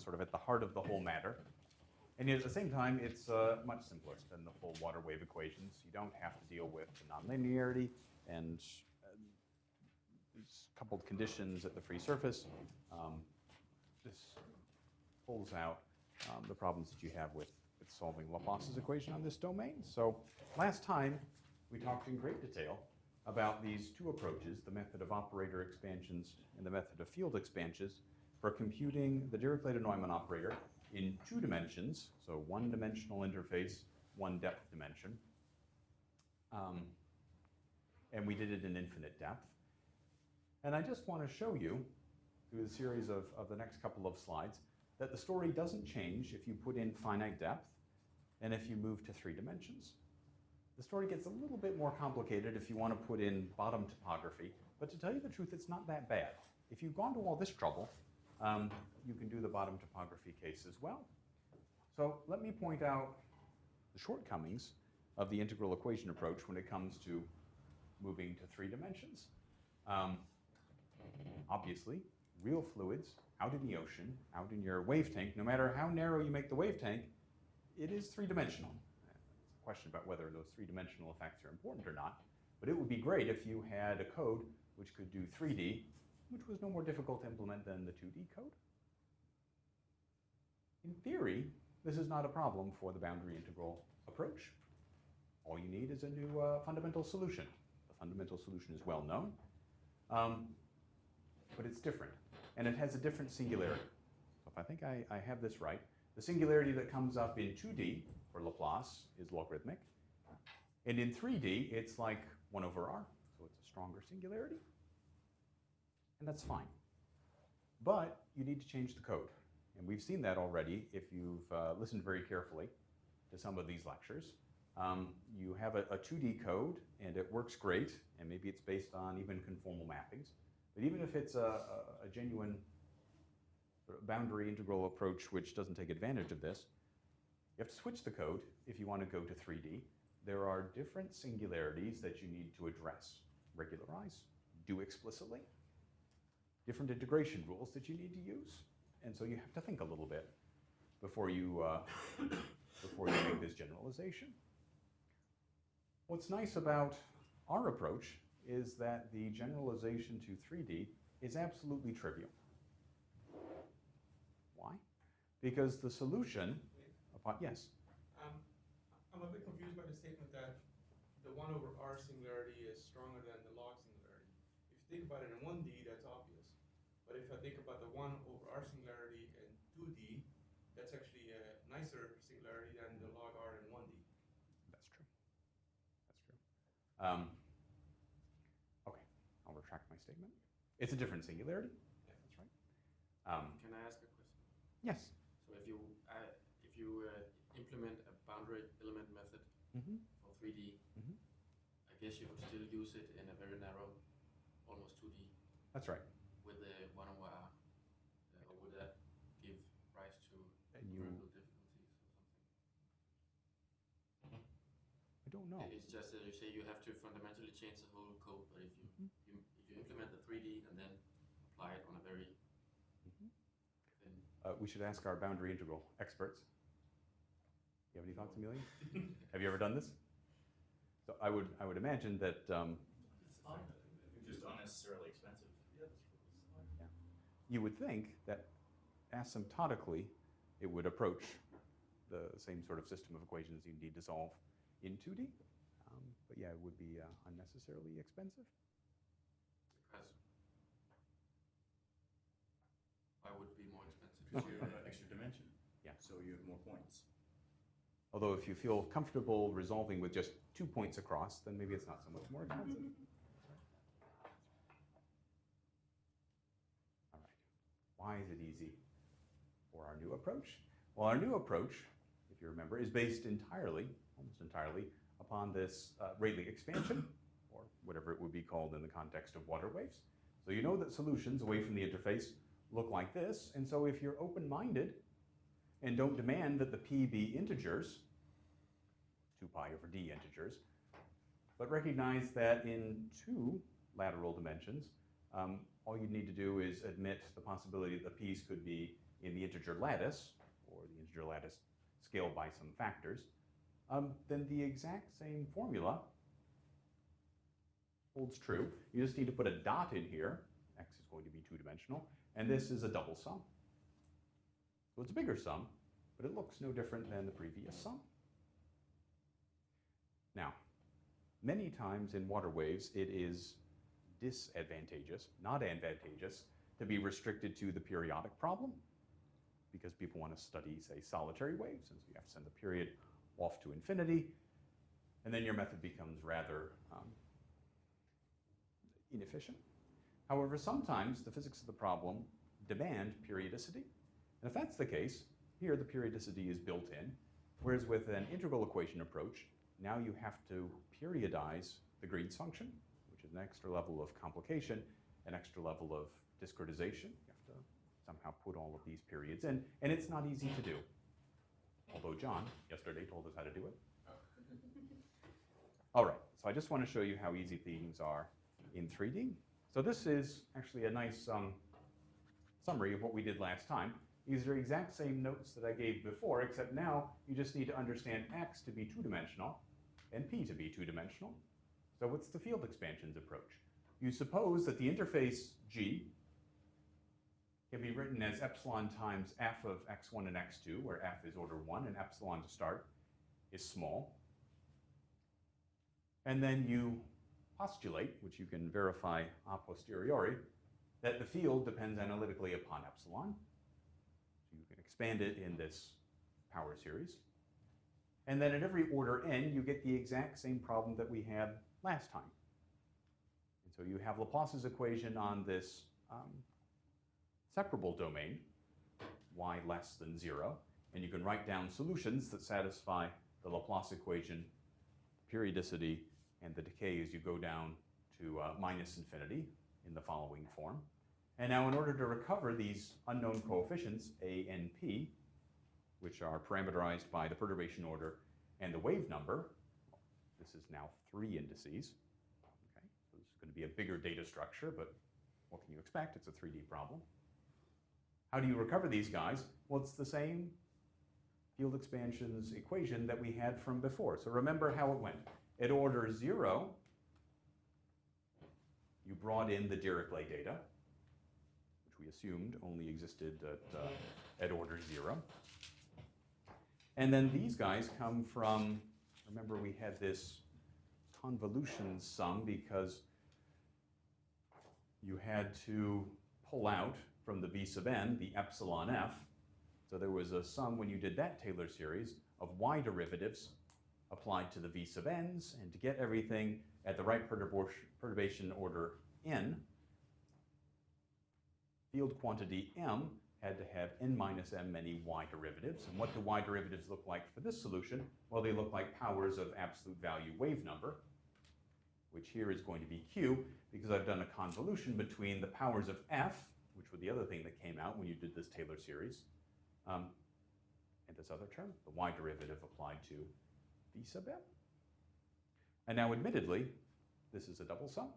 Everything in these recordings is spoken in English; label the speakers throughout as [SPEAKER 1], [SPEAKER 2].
[SPEAKER 1] sort of at the heart of the whole matter. And yet at the same time, it's much simpler than the full water wave equations. You don't have to deal with the nonlinearity and these coupled conditions at the free surface. This pulls out the problems that you have with solving Laplace's equation on this domain. So last time, we talked in great detail about these two approaches, the method of operator expansions and the method of field expansions, for computing the Dirichlet-Neumann operator in 2 dimensions, so 1-dimensional interface, 1 depth dimension. And we did it in infinite depth. And I just want to show you, through the series of the next couple of slides, that the story doesn't change if you put in finite depth and if you move to 3 dimensions. The story gets a little bit more complicated if you want to put in bottom topography, but to tell you the truth, it's not that bad. If you've gone to all this trouble, you can do the bottom topography case as well. So let me point out the shortcomings of the integral equation approach when it comes to moving to 3 dimensions. Obviously, real fluids out in the ocean, out in your wave tank, no matter how narrow you make the wave tank, it is 3-dimensional. It's a question about whether those 3-dimensional effects are important or not, but it would be great if you had a code which could do 3D, which was no more difficult to implement than the 2D code. In theory, this is not a problem for the boundary integral approach. All you need is a new fundamental solution. The fundamental solution is well known, but it's different, and it has a different singularity. So if I think I have this right, the singularity that comes up in 2D for Laplace is logarithmic, and in 3D, it's like 1 over r, so it's a stronger singularity, and that's fine. But you need to change the code, and we've seen that already if you've listened very carefully to some of these lectures. You have a 2D code, and it works great, and maybe it's based on even conformal mappings. But even if it's a genuine boundary integral approach which doesn't take advantage of this, you have to switch the code if you want to go to 3D. There are different singularities that you need to address, regularize, do explicitly, different integration rules that you need to use. And so you have to think a little bit before you make this generalization. What's nice about our approach is that the generalization to 3D is absolutely trivial. Why? Because the solution upon, yes?
[SPEAKER 2] I'm a bit confused by the statement that the 1 over r singularity is stronger than the log singularity. If you think about it in 1D, that's obvious. But if I think about the 1 over r singularity in 2D, that's actually a nicer singularity than the log r in 1D.
[SPEAKER 1] That's true. That's true. Okay, I'll retract my statement. It's a different singularity.
[SPEAKER 2] Yeah.
[SPEAKER 1] That's right.
[SPEAKER 3] Can I ask a question?
[SPEAKER 1] Yes.
[SPEAKER 3] So if you implement a boundary element method for 3D, I guess you could still use it in a very narrow, almost 2D.
[SPEAKER 1] That's right.
[SPEAKER 3] With the 1 over r, or would that give rise to numerical difficulties or something?
[SPEAKER 1] I don't know.
[SPEAKER 3] It's just that you say you have to fundamentally change the whole code, but if you implement the 3D and then apply it on a very
[SPEAKER 1] we should ask our boundary integral experts. You have any thoughts, Amelia? Have you ever done this? So I would imagine that.
[SPEAKER 4] It's just unnecessarily expensive.
[SPEAKER 1] Yeah. You would think that asymptotically it would approach the same sort of system of equations you need to solve in 2D. But yeah, it would be unnecessarily expensive.
[SPEAKER 3] Because why would it be more expensive?
[SPEAKER 4] Because you have an extra dimension.
[SPEAKER 1] Yeah.
[SPEAKER 4] So you have more points.
[SPEAKER 1] Although if you feel comfortable resolving with just 2 points across, then maybe it's not so much more expensive. All right. Why is it easy for our new approach? Well, our new approach, if you remember, is based entirely, almost entirely, upon this Rayleigh expansion, or whatever it would be called in the context of water waves. So you know that solutions away from the interface look like this, and so if you're open-minded and don't demand that the p be integers, 2 pi over d integers, but recognize that in 2 lateral dimensions, all you need to do is admit the possibility that the p's could be in the integer lattice, or the integer lattice scaled by some factors, then the exact same formula holds true. You just need to put a dot in here. X is going to be two-dimensional, and this is a double sum. So it's a bigger sum, but it looks no different than the previous sum. Now, many times in water waves, it is disadvantageous, not advantageous, to be restricted to the periodic problem, because people want to study, say, solitary waves, and so you have to send the period off to infinity, and then your method becomes rather inefficient. However, sometimes the physics of the problem demand periodicity, and if that's the case, here the periodicity is built in, whereas with an integral equation approach, now you have to periodize the Green's function, which is an extra level of complication, an extra level of discretization. You have to somehow put all of these periods in, and it's not easy to do. Although John, yesterday, told us how to do it. All right, so I just want to show you how easy things are in 3D. So this is actually a nice summary of what we did last time. These are exact same notes that I gave before, except now you just need to understand X to be two-dimensional and P to be two-dimensional. So what's the field expansions approach? You suppose that the interface G can be written as epsilon times f of x1 and x2, where f is order 1 and epsilon to start is small. And then you postulate, which you can verify a posteriori, that the field depends analytically upon epsilon. So you can expand it in this power series. And then at every order n, you get the exact same problem that we had last time. And so you have Laplace's equation on this separable domain, y less than 0, and you can write down solutions that satisfy the Laplace equation, periodicity, and the decay as you go down to minus infinity in the following form. And now in order to recover these unknown coefficients, a and p, which are parameterized by the perturbation order and the wave number, this is now 3 indices. Okay, so this is going to be a bigger data structure, but what can you expect? It's a 3D problem. How do you recover these guys? Well, it's the same field expansions equation that we had from before. So remember how it went. At order 0, you brought in the Dirichlet data, which we assumed only existed at order 0. And then these guys come from, remember we had this convolution sum because you had to pull out from the v sub n the epsilon f. So there was a sum when you did that Taylor series of y derivatives applied to the v sub n's, and to get everything at the right perturbation order n, field quantity m had to have n minus m many y derivatives. And what do y derivatives look like for this solution? Well, they look like powers of absolute value wave number, which here is going to be q, because I've done a convolution between the powers of f, which were the other thing that came out when you did this Taylor series, and this other term, the y derivative applied to v sub m. And now, admittedly, this is a double sum.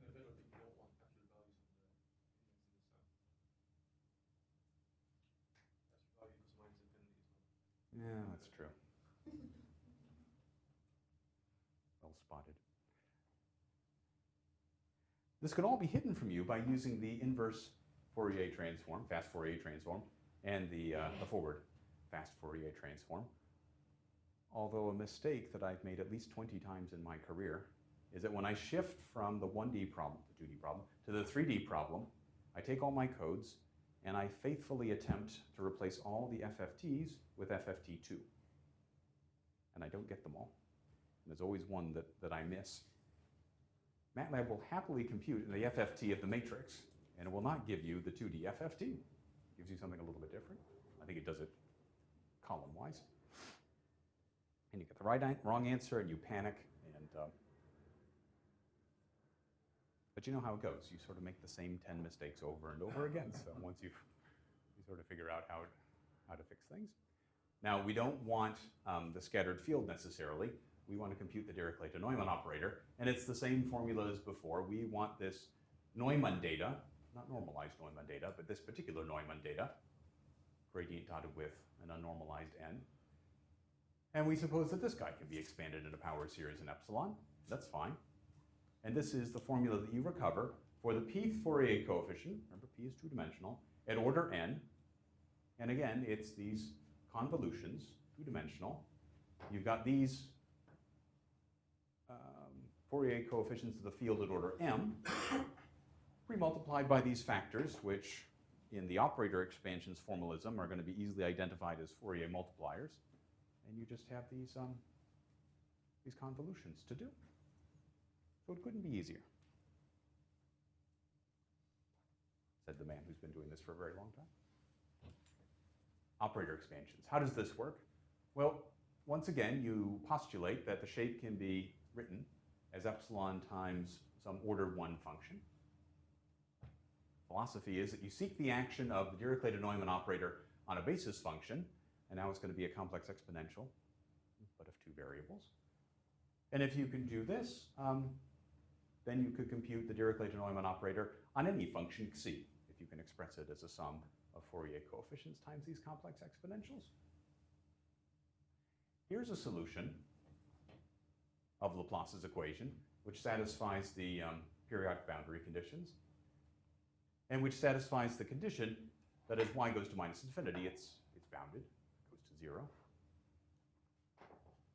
[SPEAKER 2] And admittedly, you don't want absolute values in the sum. Absolute value equals minus infinity as well.
[SPEAKER 1] Yeah, that's true. Well spotted. This can all be hidden from you by using the inverse Fourier transform, fast Fourier transform, and the forward fast Fourier transform. Although a mistake that I've made at least 20 times in my career is that when I shift from the 1D problem, the 2D problem, to the 3D problem, I take all my codes and I faithfully attempt to replace all the FFTs with FFT2. And I don't get them all. And there's always one that I miss. MATLAB will happily compute the FFT of the matrix, and it will not give you the 2D FFT. It gives you something a little bit different. I think it does it column-wise. And you get the wrong answer, and you panic. But you know how it goes. You sort of make the same 10 mistakes over and over again. So once you sort of figure out how to fix things. Now, we don't want the scattered field necessarily. We want to compute the Dirichlet de Neumann operator, and it's the same formula as before. We want this Neumann data, not normalized Neumann data, but this particular Neumann data, gradient dotted with an unnormalized n. And we suppose that this guy can be expanded into power series in epsilon. That's fine. And this is the formula that you recover for the pth Fourier coefficient. Remember, p is two-dimensional, at order n. And again, it's these convolutions, two-dimensional. You've got these Fourier coefficients of the field at order m, pre-multiplied by these factors, which in the operator expansions formalism are going to be easily identified as Fourier multipliers. And you just have these convolutions to do. So it couldn't be easier, said the man who's been doing this for a very long time. Operator expansions. How does this work? Well, once again, you postulate that the shape can be written as epsilon times some order 1 function. Philosophy is that you seek the action of the Dirichlet-Neumann operator on a basis function, and now it's going to be a complex exponential, but of 2 variables. And if you can do this, then you could compute the Dirichlet-Neumann operator on any function xi, if you can express it as a sum of Fourier coefficients times these complex exponentials. Here's a solution of Laplace's equation, which satisfies the periodic boundary conditions, and which satisfies the condition that as y goes to minus infinity, it's bounded, it goes to 0.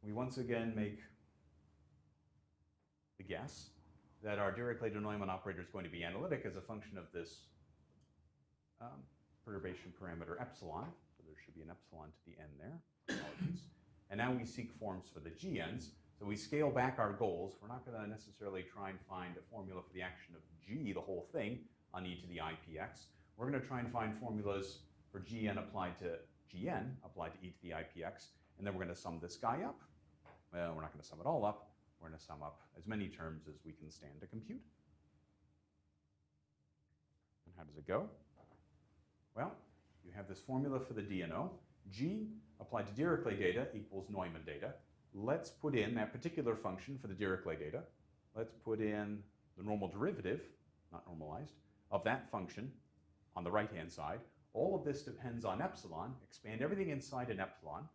[SPEAKER 1] We once again make the guess that our Dirichlet-Neumann operator is going to be analytic as a function of this perturbation parameter epsilon. So there should be an epsilon to the n there. Apologies. And now we seek forms for the gn's. So we scale back our goals. We're not going to necessarily try and find a formula for the action of g, the whole thing, on e to the ipx. We're going to try and find formulas for gn applied to gn, applied to e to the ipx, and then we're going to sum this guy up. Well, we're not going to sum it all up. We're going to sum up as many terms as we can stand to compute. And how does it go? Well, you have this formula for the DNO. G applied to Dirichlet data equals Neumann data. Let's put in that particular function for the Dirichlet data. Let's put in the normal derivative, not normalized, of that function on the right-hand side. All of this depends on epsilon. Expand everything inside an epsilon.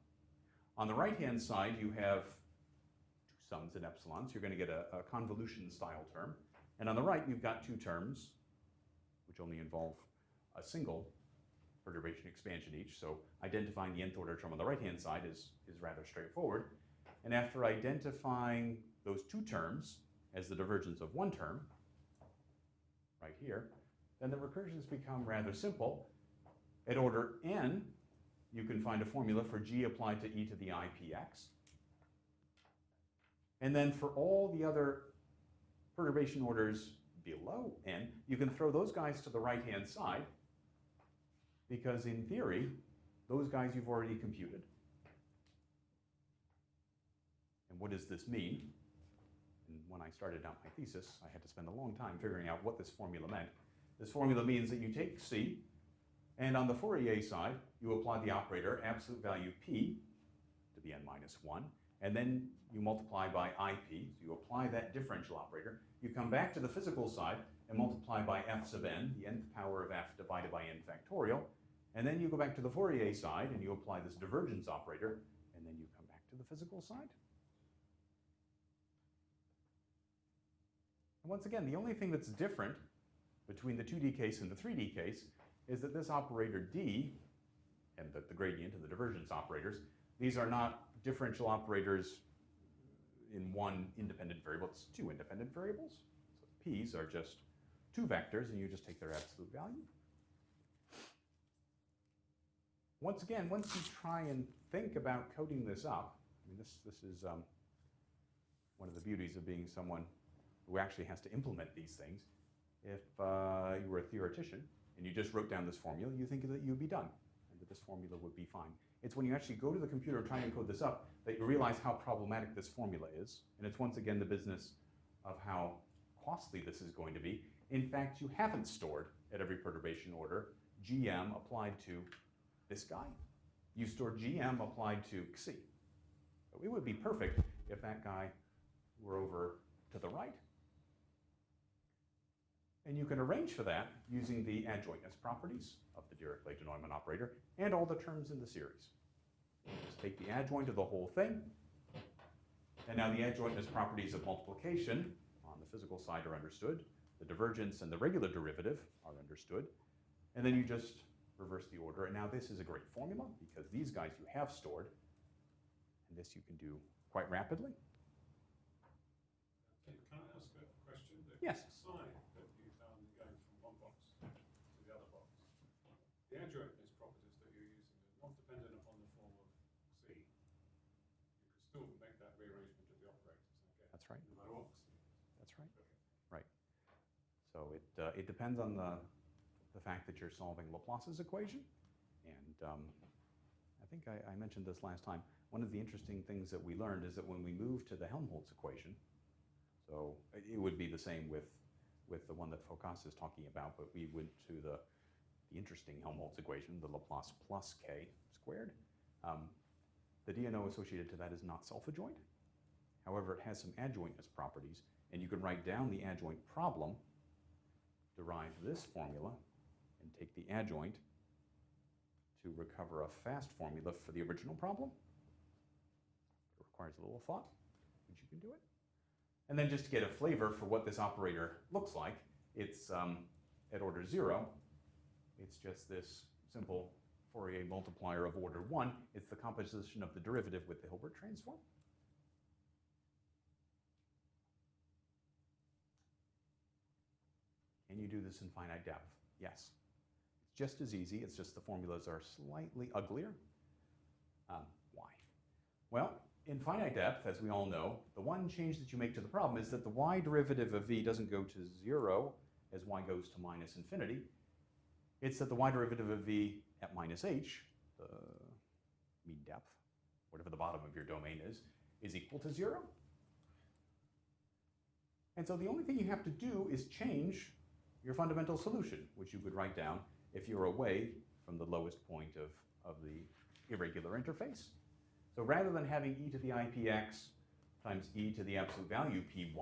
[SPEAKER 1] On the right-hand side, you have two sums in epsilon, so you're going to get a convolution-style term. And on the right, you've got 2 terms, which only involve a single perturbation expansion each. So identifying the nth order term on the right-hand side is rather straightforward. And after identifying those 2 terms as the divergence of 1 term, right here, then the recursions become rather simple. At order n, you can find a formula for g applied to e to the ipx. And then for all the other perturbation orders below n, you can throw those guys to the right-hand side, because in theory, those guys you've already computed. And what does this mean? And when I started out my thesis, I had to spend a long time figuring out what this formula meant. This formula means that you take c, and on the Fourier side, you apply the operator absolute value p to the n minus 1, and then you multiply by ip, so you apply that differential operator. You come back to the physical side and multiply by f sub n, the nth power of f divided by n factorial, and then you go back to the Fourier side and you apply this divergence operator, and then you come back to the physical side. And once again, the only thing that's different between the 2D case and the 3D case is that this operator d, and the gradient and the divergence operators, these are not differential operators in one independent variable, it's 2 independent variables. So p's are just 2 vectors, and you just take their absolute value. Once again, once you try and think about coding this up, I mean, this is one of the beauties of being someone who actually has to implement these things. If you were a theoretician and you just wrote down this formula, you think that you'd be done, and that this formula would be fine. It's when you actually go to the computer and try and code this up that you realize how problematic this formula is. And it's once again the business of how costly this is going to be. In fact, you haven't stored at every perturbation order gm applied to this guy. You store gm applied to xi. So it would be perfect if that guy were over to the right. And you can arrange for that using the adjointness properties of the Dirichlet-de-Neumann operator and all the terms in the series. Just take the adjoint of the whole thing, and now the adjointness properties of multiplication on the physical side are understood. The divergence and the regular derivative are understood. And then you just reverse the order. And now this is a great formula because these guys you have stored. And this you can do quite rapidly.
[SPEAKER 5] Can I ask a question? The
[SPEAKER 1] Yes.
[SPEAKER 5] sign that you found going from one box to the other box, the adjointness properties that you're using are not dependent upon the form of C. You could still make that rearrangement of the operators, I guess.
[SPEAKER 1] That's right.
[SPEAKER 5] No matter what C is.
[SPEAKER 1] That's right.
[SPEAKER 5] Okay.
[SPEAKER 1] Right. So it depends on the fact that you're solving Laplace's equation. And I think I mentioned this last time. One of the interesting things that we learned is that when we moved to the Helmholtz equation, so it would be the same with the one that Foucault is talking about, but we went to the interesting Helmholtz equation, the Laplace plus k squared. The DNO associated to that is not self-adjoint. However, it has some adjointness properties, and you can write down the adjoint problem, derive this formula, and take the adjoint to recover a fast formula for the original problem. It requires a little thought, but you can do it. And then just to get a flavor for what this operator looks like, it's at order 0. It's just this simple Fourier multiplier of order 1. It's the composition of the derivative with the Hilbert transform. Can you do this in finite depth? Yes. It's just as easy, it's just the formulas are slightly uglier. Why? Well, in finite depth, as we all know, the one change that you make to the problem is that the y derivative of v doesn't go to 0 as y goes to minus infinity. It's that the y derivative of v at minus h, the mean depth, whatever the bottom of your domain is equal to 0. And so the only thing you have to do is change your fundamental solution, which you could write down if you're away from the lowest point of the irregular interface. So rather than having e to the ipx times e to the absolute value py,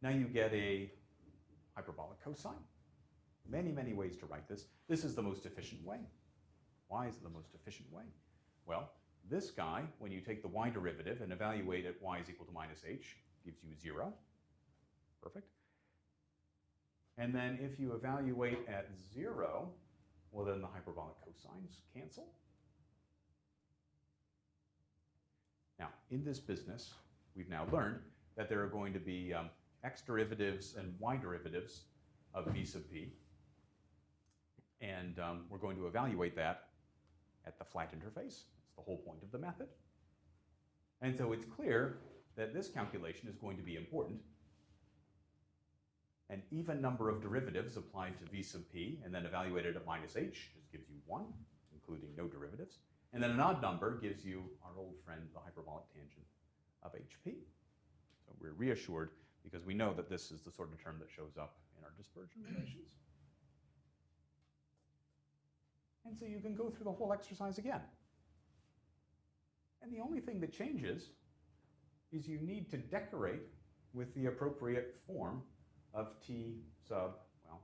[SPEAKER 1] now you get a hyperbolic cosine. Many, many ways to write this. This is the most efficient way. Why is it the most efficient way? Well, this guy, when you take the y derivative and evaluate at y is equal to minus h, gives you 0. Perfect. And then if you evaluate at 0, well then the hyperbolic cosines cancel. Now, in this business, we've now learned that there are going to be x derivatives and y derivatives of v sub p. And we're going to evaluate that at the flat interface. That's the whole point of the method. And so it's clear that this calculation is going to be important. An even number of derivatives applied to v sub p and then evaluated at minus h just gives you 1, including no derivatives. And then an odd number gives you our old friend, the hyperbolic tangent of hp. So we're reassured because we know that this is the sort of term that shows up in our dispersion relations. And so you can go through the whole exercise again. And the only thing that changes is you need to decorate with the appropriate form of t sub, well,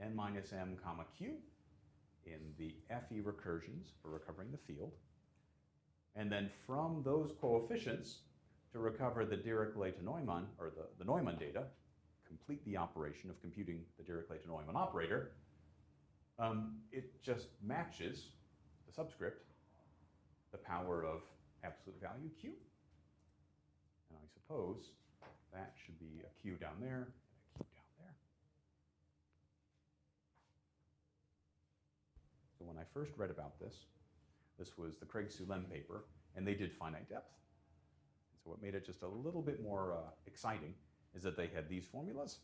[SPEAKER 1] n minus m comma q in the FE recursions for recovering the field. And then from those coefficients to recover the Dirichlet-de-Neumann, or the Neumann data, complete the operation of computing the Dirichlet-de-Neumann operator, it just matches the subscript, the power of absolute value q. And I suppose that should be a q down there and a q down there. So when I first read about this, this was the Craig-Sulem paper, and they did finite depth. And so what made it just a little bit more exciting is that they had these formulas.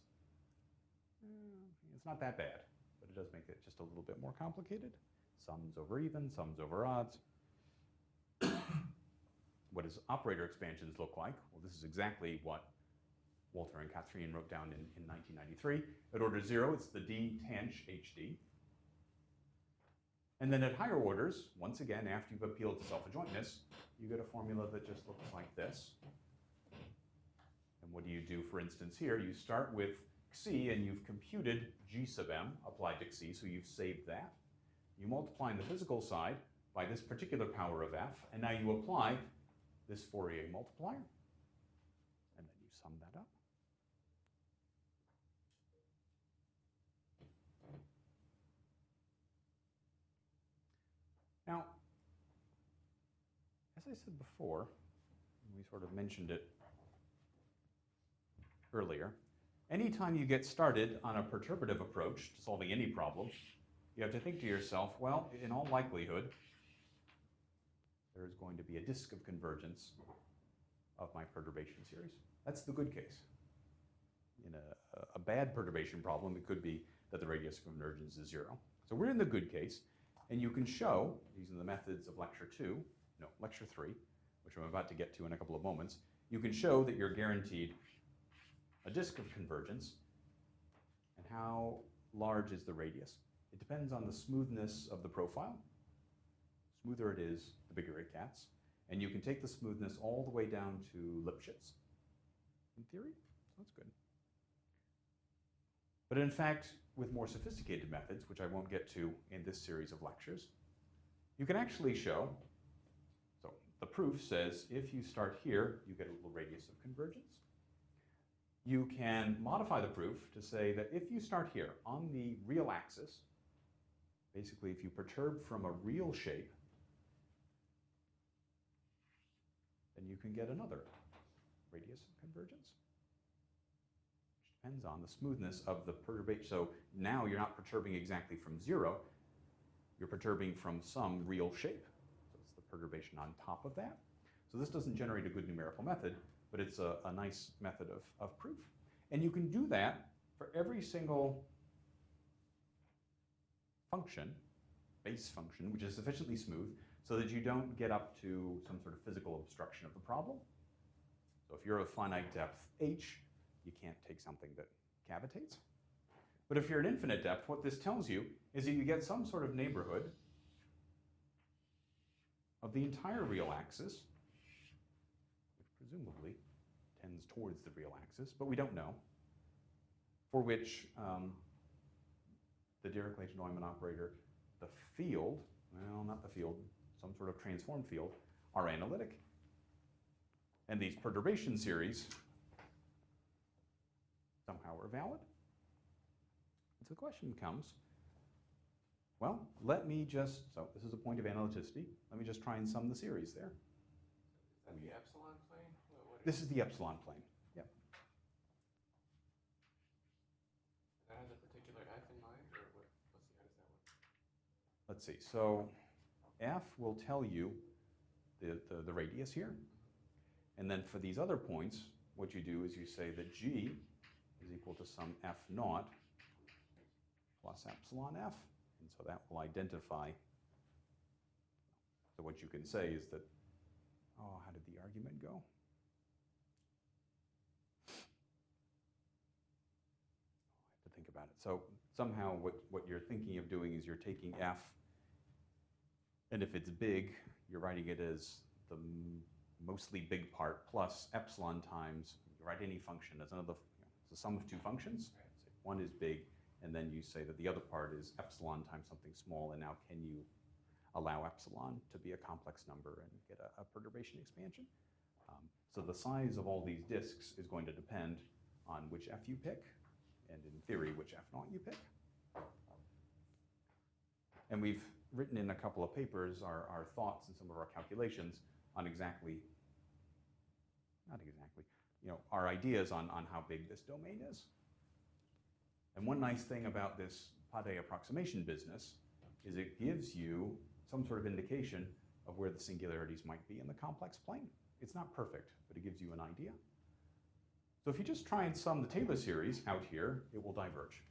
[SPEAKER 1] It's not that bad, but it does make it just a little bit more complicated. Sums over even, sums over odds. What does operator expansions look like? Well, this is exactly what Walter and Catherine wrote down in 1993. At order 0, it's the d tanh hd. And then at higher orders, once again, after you've appealed to self-adjointness, you get a formula that just looks like this. And what do you do, for instance, here? You start with xc, and you've computed g sub m applied to xc, so you've saved that. You multiply the physical side by this particular power of f, and now you apply this Fourier multiplier, and then you sum that up. Now, as I said before, we sort of mentioned it earlier, anytime you get started on a perturbative approach to solving any problem, you have to think to yourself, well, in all likelihood, there is going to be a disk of convergence of my perturbation series. That's the good case. In a bad perturbation problem, it could be that the radius of convergence is 0. So we're in the good case, and you can show, using the methods of lecture 3, which I'm about to get to in a couple of moments, you can show that you're guaranteed a disk of convergence. And how large is the radius? It depends on the smoothness of the profile. The smoother it is, the bigger it gets. And you can take the smoothness all the way down to Lipschitz, in theory. So that's good. But in fact, with more sophisticated methods, which I won't get to in this series of lectures, you can actually show, so the proof says if you start here, you get a little radius of convergence. You can modify the proof to say that if you start here on the real axis, basically if you perturb from a real shape, then you can get another radius of convergence, which depends on the smoothness of the perturbation. So now you're not perturbing exactly from 0, you're perturbing from some real shape. So it's the perturbation on top of that. So this doesn't generate a good numerical method, but it's a nice method of proof. And you can do that for every single function, base function, which is sufficiently smooth so that you don't get up to some sort of physical obstruction of the problem. So if you're of finite depth h, you can't take something that cavitates. But if you're at infinite depth, what this tells you is that you get some sort of neighborhood of the entire real axis, which presumably tends towards the real axis, but we don't know, for which the Dirichlet-Neumann operator, the field, well, not the field, some sort of transformed field, are analytic. And these perturbation series somehow are valid. And so the question becomes, well, let me just, so this is a point of analyticity, let me just try and sum the series there.
[SPEAKER 3] Is that the epsilon plane?
[SPEAKER 1] This is the epsilon plane, yep.
[SPEAKER 3] That has a particular f in mind, or what? How does that work?
[SPEAKER 1] Let's see, so f will tell you the radius here. And then for these other points, what you do is you say that g is equal to some f naught plus epsilon f. And so that will identify, so what you can say is that, oh, how did the argument go? I have to think about it. So somehow what you're thinking of doing is you're taking f, and if it's big, you're writing it as the mostly big part plus epsilon times, you write any function as another, it's the sum of two functions. So one is big, and then you say that the other part is epsilon times something small, and now can you allow epsilon to be a complex number and get a perturbation expansion? So the size of all these disks is going to depend on which f you pick, and in theory, which f naught you pick. And we've written in a couple of papers our thoughts and some of our calculations on exactly, not exactly, our ideas on how big this domain is. And one nice thing about this Pade approximation business is it gives you some sort of indication of where the singularities might be in the complex plane. It's not perfect, but it gives you an idea. So if you just try and sum the Taylor series out here, it will diverge,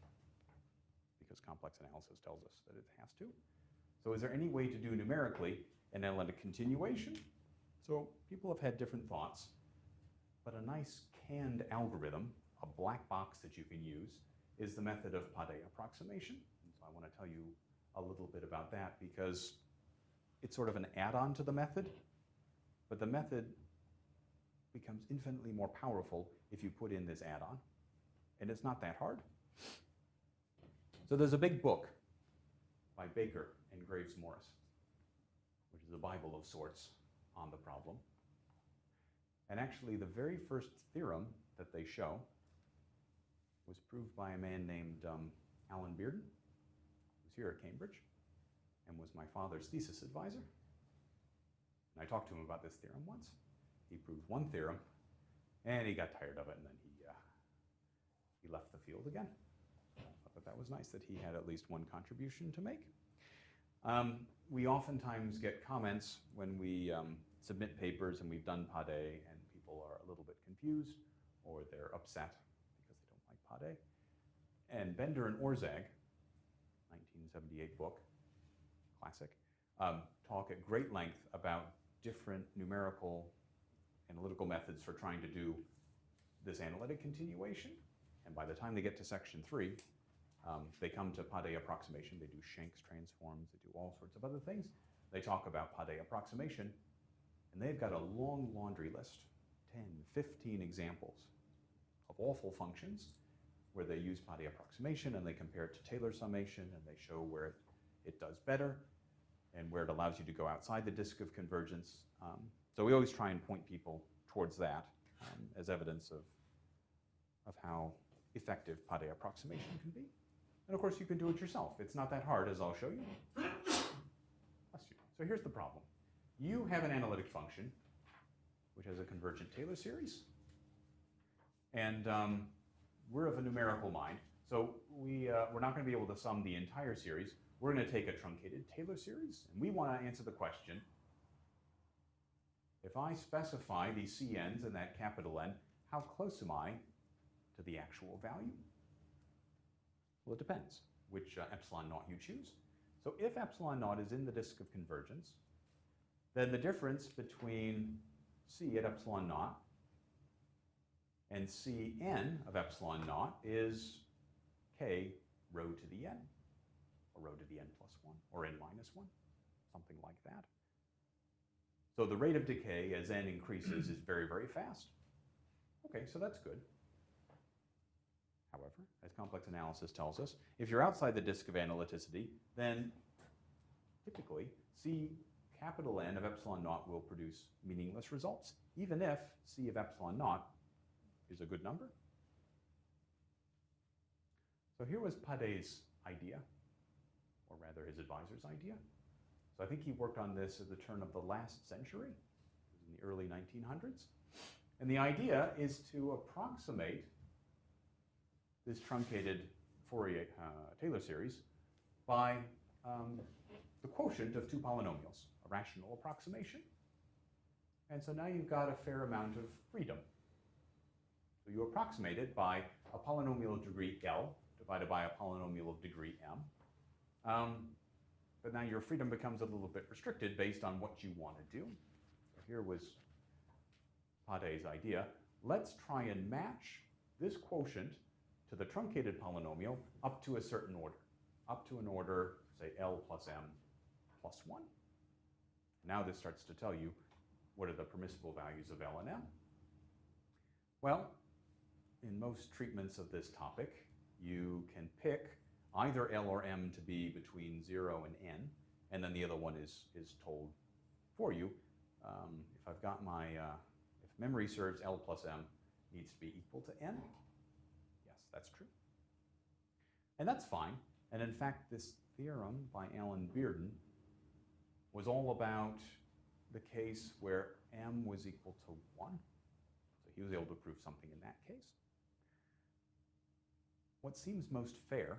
[SPEAKER 1] because complex analysis tells us that it has to. So is there any way to do numerically an analytic continuation? So people have had different thoughts, but a nice canned algorithm, a black box that you can use, is the method of Pade approximation. And so I want to tell you a little bit about that, because it's sort of an add-on to the method, but the method becomes infinitely more powerful if you put in this add-on. And it's not that hard. So there's a big book by Baker and Graves Morris, which is a Bible of sorts on the problem. And actually, the very first theorem that they show was proved by a man named Alan Bearden, who's here at Cambridge, and was my father's thesis advisor. And I talked to him about this theorem once. He proved one theorem, and he got tired of it, and then he left the field again. But that was nice that he had at least one contribution to make. We oftentimes get comments when we submit papers and we've done PADE, and people are a little bit confused or they're upset because they don't like PADE. And Bender and Orzag, 1978 book, classic, talk at great length about different numerical analytical methods for trying to do this analytic continuation. And by the time they get to section 3, they come to PADE approximation. They do Shanks transforms. They do all sorts of other things. They talk about PADE approximation, and they've got a long laundry list, 10, 15 examples of awful functions where they use PADE approximation, and they compare it to Taylor summation, and they show where it does better and where it allows you to go outside the disk of convergence. So we always try and point people towards that as evidence of how effective PADE approximation can be. And of course, you can do it yourself. It's not that hard, as I'll show you. Bless you. So here's the problem. You have an analytic function, which has a convergent Taylor series. And we're of a numerical mind. So we're not going to be able to sum the entire series. We're going to take a truncated Taylor series, and we want to answer the question, if I specify these CNs and that capital N, how close am I to the actual value? Well, it depends which epsilon naught you choose. So if epsilon naught is in the disk of convergence, then the difference between C at epsilon naught and Cn of epsilon naught is k rho to the n, or rho to the n plus 1, or n minus 1, something like that. So the rate of decay as n increases is very, very fast. Okay, so that's good. However, as complex analysis tells us, if you're outside the disk of analyticity, then typically C capital N of epsilon naught will produce meaningless results, even if C of epsilon naught is a good number. So here was PADE's idea, or rather his advisor's idea. So I think he worked on this at the turn of the last century, in the early 1900s. And the idea is to approximate this truncated Fourier Taylor series by the quotient of two polynomials, a rational approximation. And so now you've got a fair amount of freedom. So you approximate it by a polynomial of degree L divided by a polynomial of degree M. But now your freedom becomes a little bit restricted based on what you want to do. So here was PADE's idea. Let's try and match this quotient to the truncated polynomial up to a certain order, up to an order, say, L plus M plus 1. Now this starts to tell you what are the permissible values of L and M. Well, in most treatments of this topic, you can pick either L or M to be between 0 and n, and then the other one is told for you. If I've got my, if memory serves, L plus M needs to be equal to n. Yes, that's true. And that's fine. And in fact, this theorem by Alan Bearden was all about the case where m was equal to 1. So he was able to prove something in that case. What seems most fair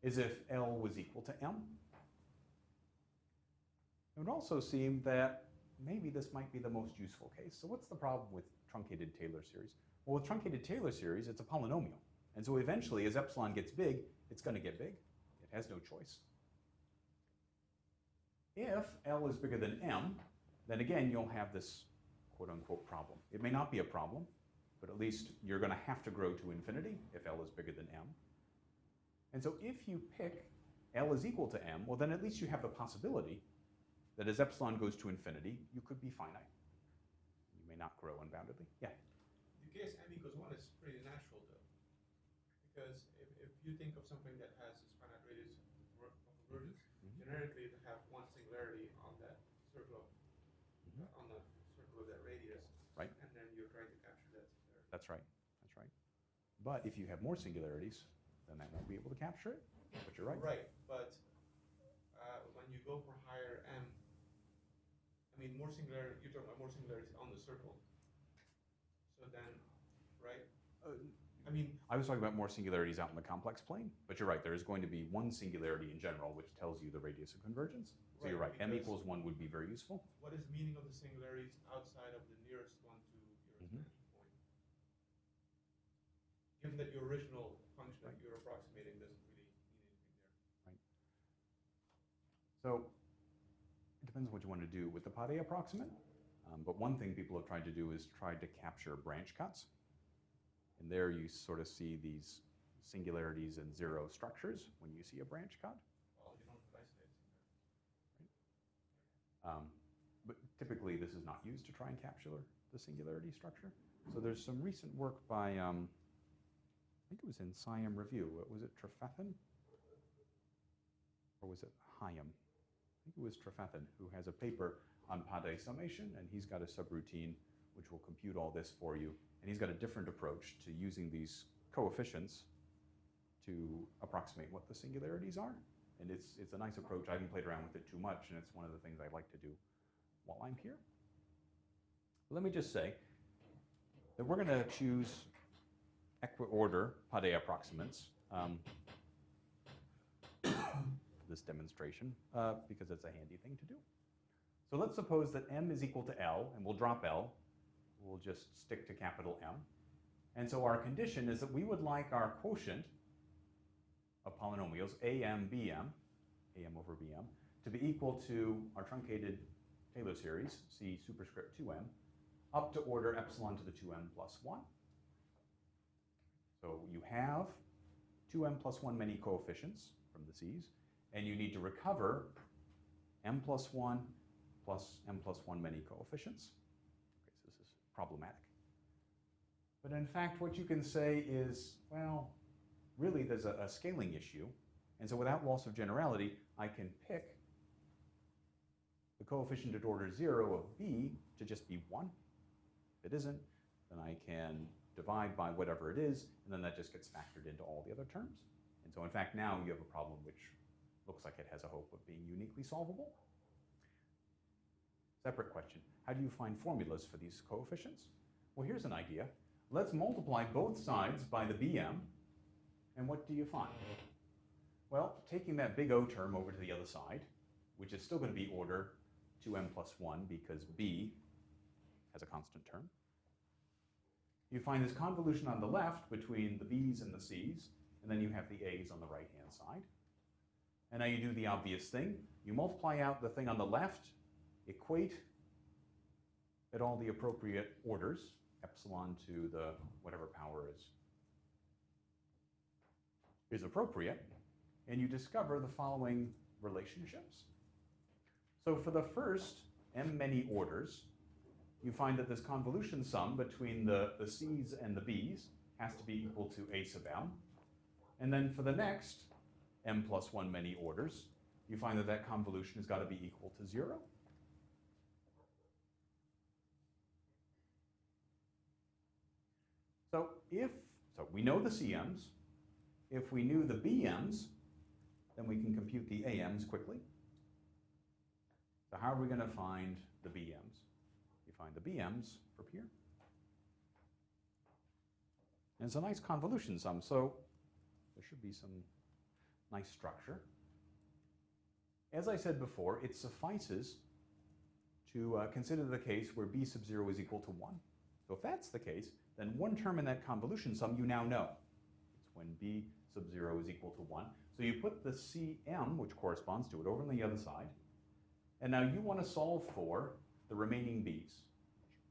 [SPEAKER 1] is if L was equal to M. It would also seem that maybe this might be the most useful case. So what's the problem with truncated Taylor series? Well, with truncated Taylor series, it's a polynomial. And so eventually, as epsilon gets big, it's going to get big. It has no choice. If L is bigger than M, then again, you'll have this quote-unquote problem. It may not be a problem, but at least you're going to have to grow to infinity if L is bigger than M. And so if you pick L is equal to M, well, then at least you have the possibility that as epsilon goes to infinity, you could be finite. You may not grow unboundedly. Yeah?
[SPEAKER 2] The case m equals 1 is pretty natural, though. Because if you think of something that has this finite radius of convergence, generically it have one singularity on that circle, on the circle of that radius.
[SPEAKER 1] Right.
[SPEAKER 2] And then you're trying to capture that singularity.
[SPEAKER 1] That's right. That's right. But if you have more singularities, then that won't be able to capture it. But you're right.
[SPEAKER 2] Right, but when you go for higher M, I mean, more singularity, you're talking about more singularities on the circle. So then, right? I mean,
[SPEAKER 1] I was talking about more singularities out in the complex plane, but you're right, there is going to be one singularity in general which tells you the radius of convergence. So you're right, M
[SPEAKER 2] because
[SPEAKER 1] equals 1 would be very useful.
[SPEAKER 2] what is the meaning of the singularities outside of the nearest one to your expansion point? Given that your original function that you're approximating doesn't really mean anything there.
[SPEAKER 1] Right. So it depends what you want to do with the Pade approximant. But one thing people have tried to do is try to capture branch cuts. And there you sort of see these singularities and zero structures when you see a branch cut.
[SPEAKER 2] Well, you don't isolate singularity.
[SPEAKER 1] But typically this is not used to try and capture the singularity structure. So there's some recent work by, I think it was in Siam Review. Was it Trefethen? Or was it Hayam? I think it was Trefethen, who has a paper on Pade summation, and he's got a subroutine which will compute all this for you. And he's got a different approach to using these coefficients to approximate what the singularities are. And it's a nice approach. I haven't played around with it too much, and it's one of the things I like to do while I'm here. Let me just say that we're going to choose equiorder Pade approximants this demonstration because it's a handy thing to do. So let's suppose that M is equal to L, and we'll drop L. We'll just stick to capital M. And so our condition is that we would like our quotient of polynomials, AM, BM, AM over BM, to be equal to our truncated Taylor series, C superscript 2m, up to order epsilon to the 2m plus 1. So you have 2m plus 1 many coefficients from the C's, and you need to recover m plus 1 plus m plus 1 many coefficients. Okay, so this is problematic. But in fact, what you can say is, well, really there's a scaling issue. And so without loss of generality, I can pick the coefficient at order 0 of b to just be 1. If it isn't, then I can divide by whatever it is, and then that just gets factored into all the other terms. And so in fact, now you have a problem which looks like it has a hope of being uniquely solvable. Separate question, how do you find formulas for these coefficients? Well, here's an idea. Let's multiply both sides by the bm, and what do you find? Well, taking that big O term over to the other side, which is still going to be order 2m plus 1 because b has a constant term. You find this convolution on the left between the b's and the c's, and then you have the a's on the right-hand side. And now you do the obvious thing. You multiply out the thing on the left, equate at all the appropriate orders, epsilon to the whatever power is appropriate, and you discover the following relationships. So for the first m many orders, you find that this convolution sum between the c's and the b's has to be equal to a sub m. And then for the next m plus 1 many orders, you find that that convolution has got to be equal to 0. So we know the CMs. If we knew the BMs, then we can compute the AMs quickly. So how are we going to find the BMs? You find the BMs from here. And it's a nice convolution sum, so there should be some nice structure. As I said before, it suffices to consider the case where b sub 0 is equal to 1. So if that's the case, then one term in that convolution sum you now know. It's when b sub 0 is equal to 1. So you put the Cm, which corresponds to it, over on the other side. And now you want to solve for the remaining b's,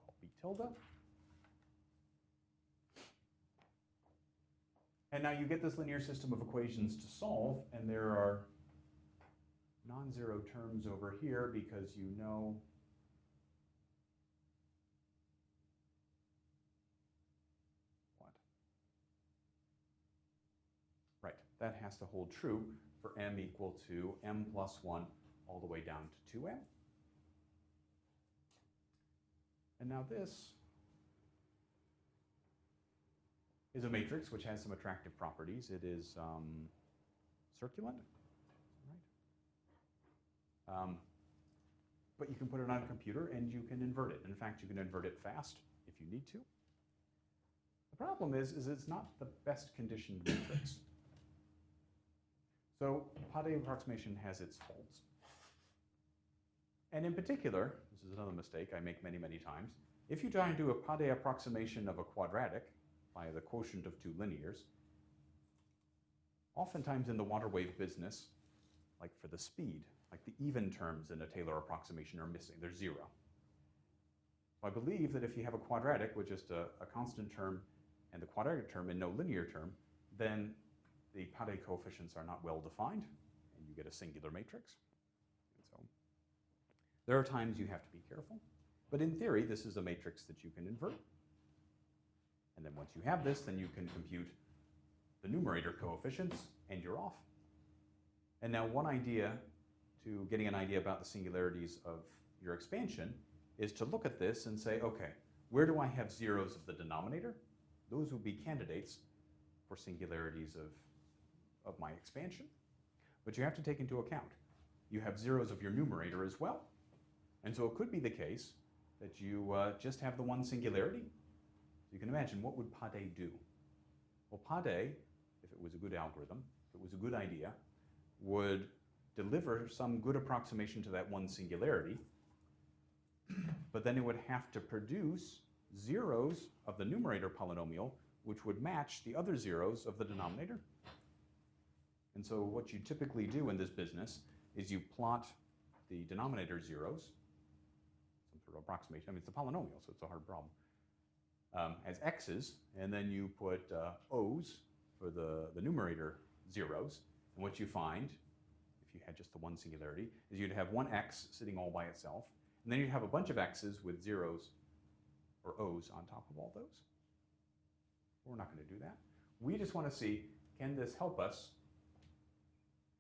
[SPEAKER 1] which we'll call b tilde. And now you get this linear system of equations to solve, and there are non-zero terms over here because you know what? that has to hold true for m equal to m plus 1 all the way down to 2m. And now this is a matrix which has some attractive properties. It is circulant, right? But you can put it on a computer and you can invert it. In fact, you can invert it fast if you need to. The problem is it's not the best conditioned matrix. So Pade approximation has its faults. And in particular, this is another mistake I make many, many times, if you try and do a Pade approximation of a quadratic by the quotient of two linears, oftentimes in the water wave business, like for the speed, like the even terms in a Taylor approximation are missing, they're 0. So I believe that if you have a quadratic with just a constant term and the quadratic term and no linear term, then the Pade coefficients are not well defined, and you get a singular matrix. And so there are times you have to be careful, but in theory, this is a matrix that you can invert. And then once you have this, then you can compute the numerator coefficients, and you're off. And now one idea to getting an idea about the singularities of your expansion is to look at this and say, okay, where do I have zeros of the denominator? Those would be candidates for singularities of my expansion. But you have to take into account, you have zeros of your numerator as well. And so it could be the case that you just have the one singularity. So you can imagine, what would Pade do? Well, Pade, if it was a good algorithm, if it was a good idea, would deliver some good approximation to that one singularity, but then it would have to produce zeros of the numerator polynomial, which would match the other zeros of the denominator. And so what you typically do in this business is you plot the denominator zeros, some sort of approximation, I mean, it's a polynomial, so it's a hard problem, as x's, and then you put o's for the numerator zeros. And what you find, if you had just the one singularity, is you'd have one x sitting all by itself, and then you'd have a bunch of x's with zeros or o's on top of all those. We're not going to do that. We just want to see, can this help us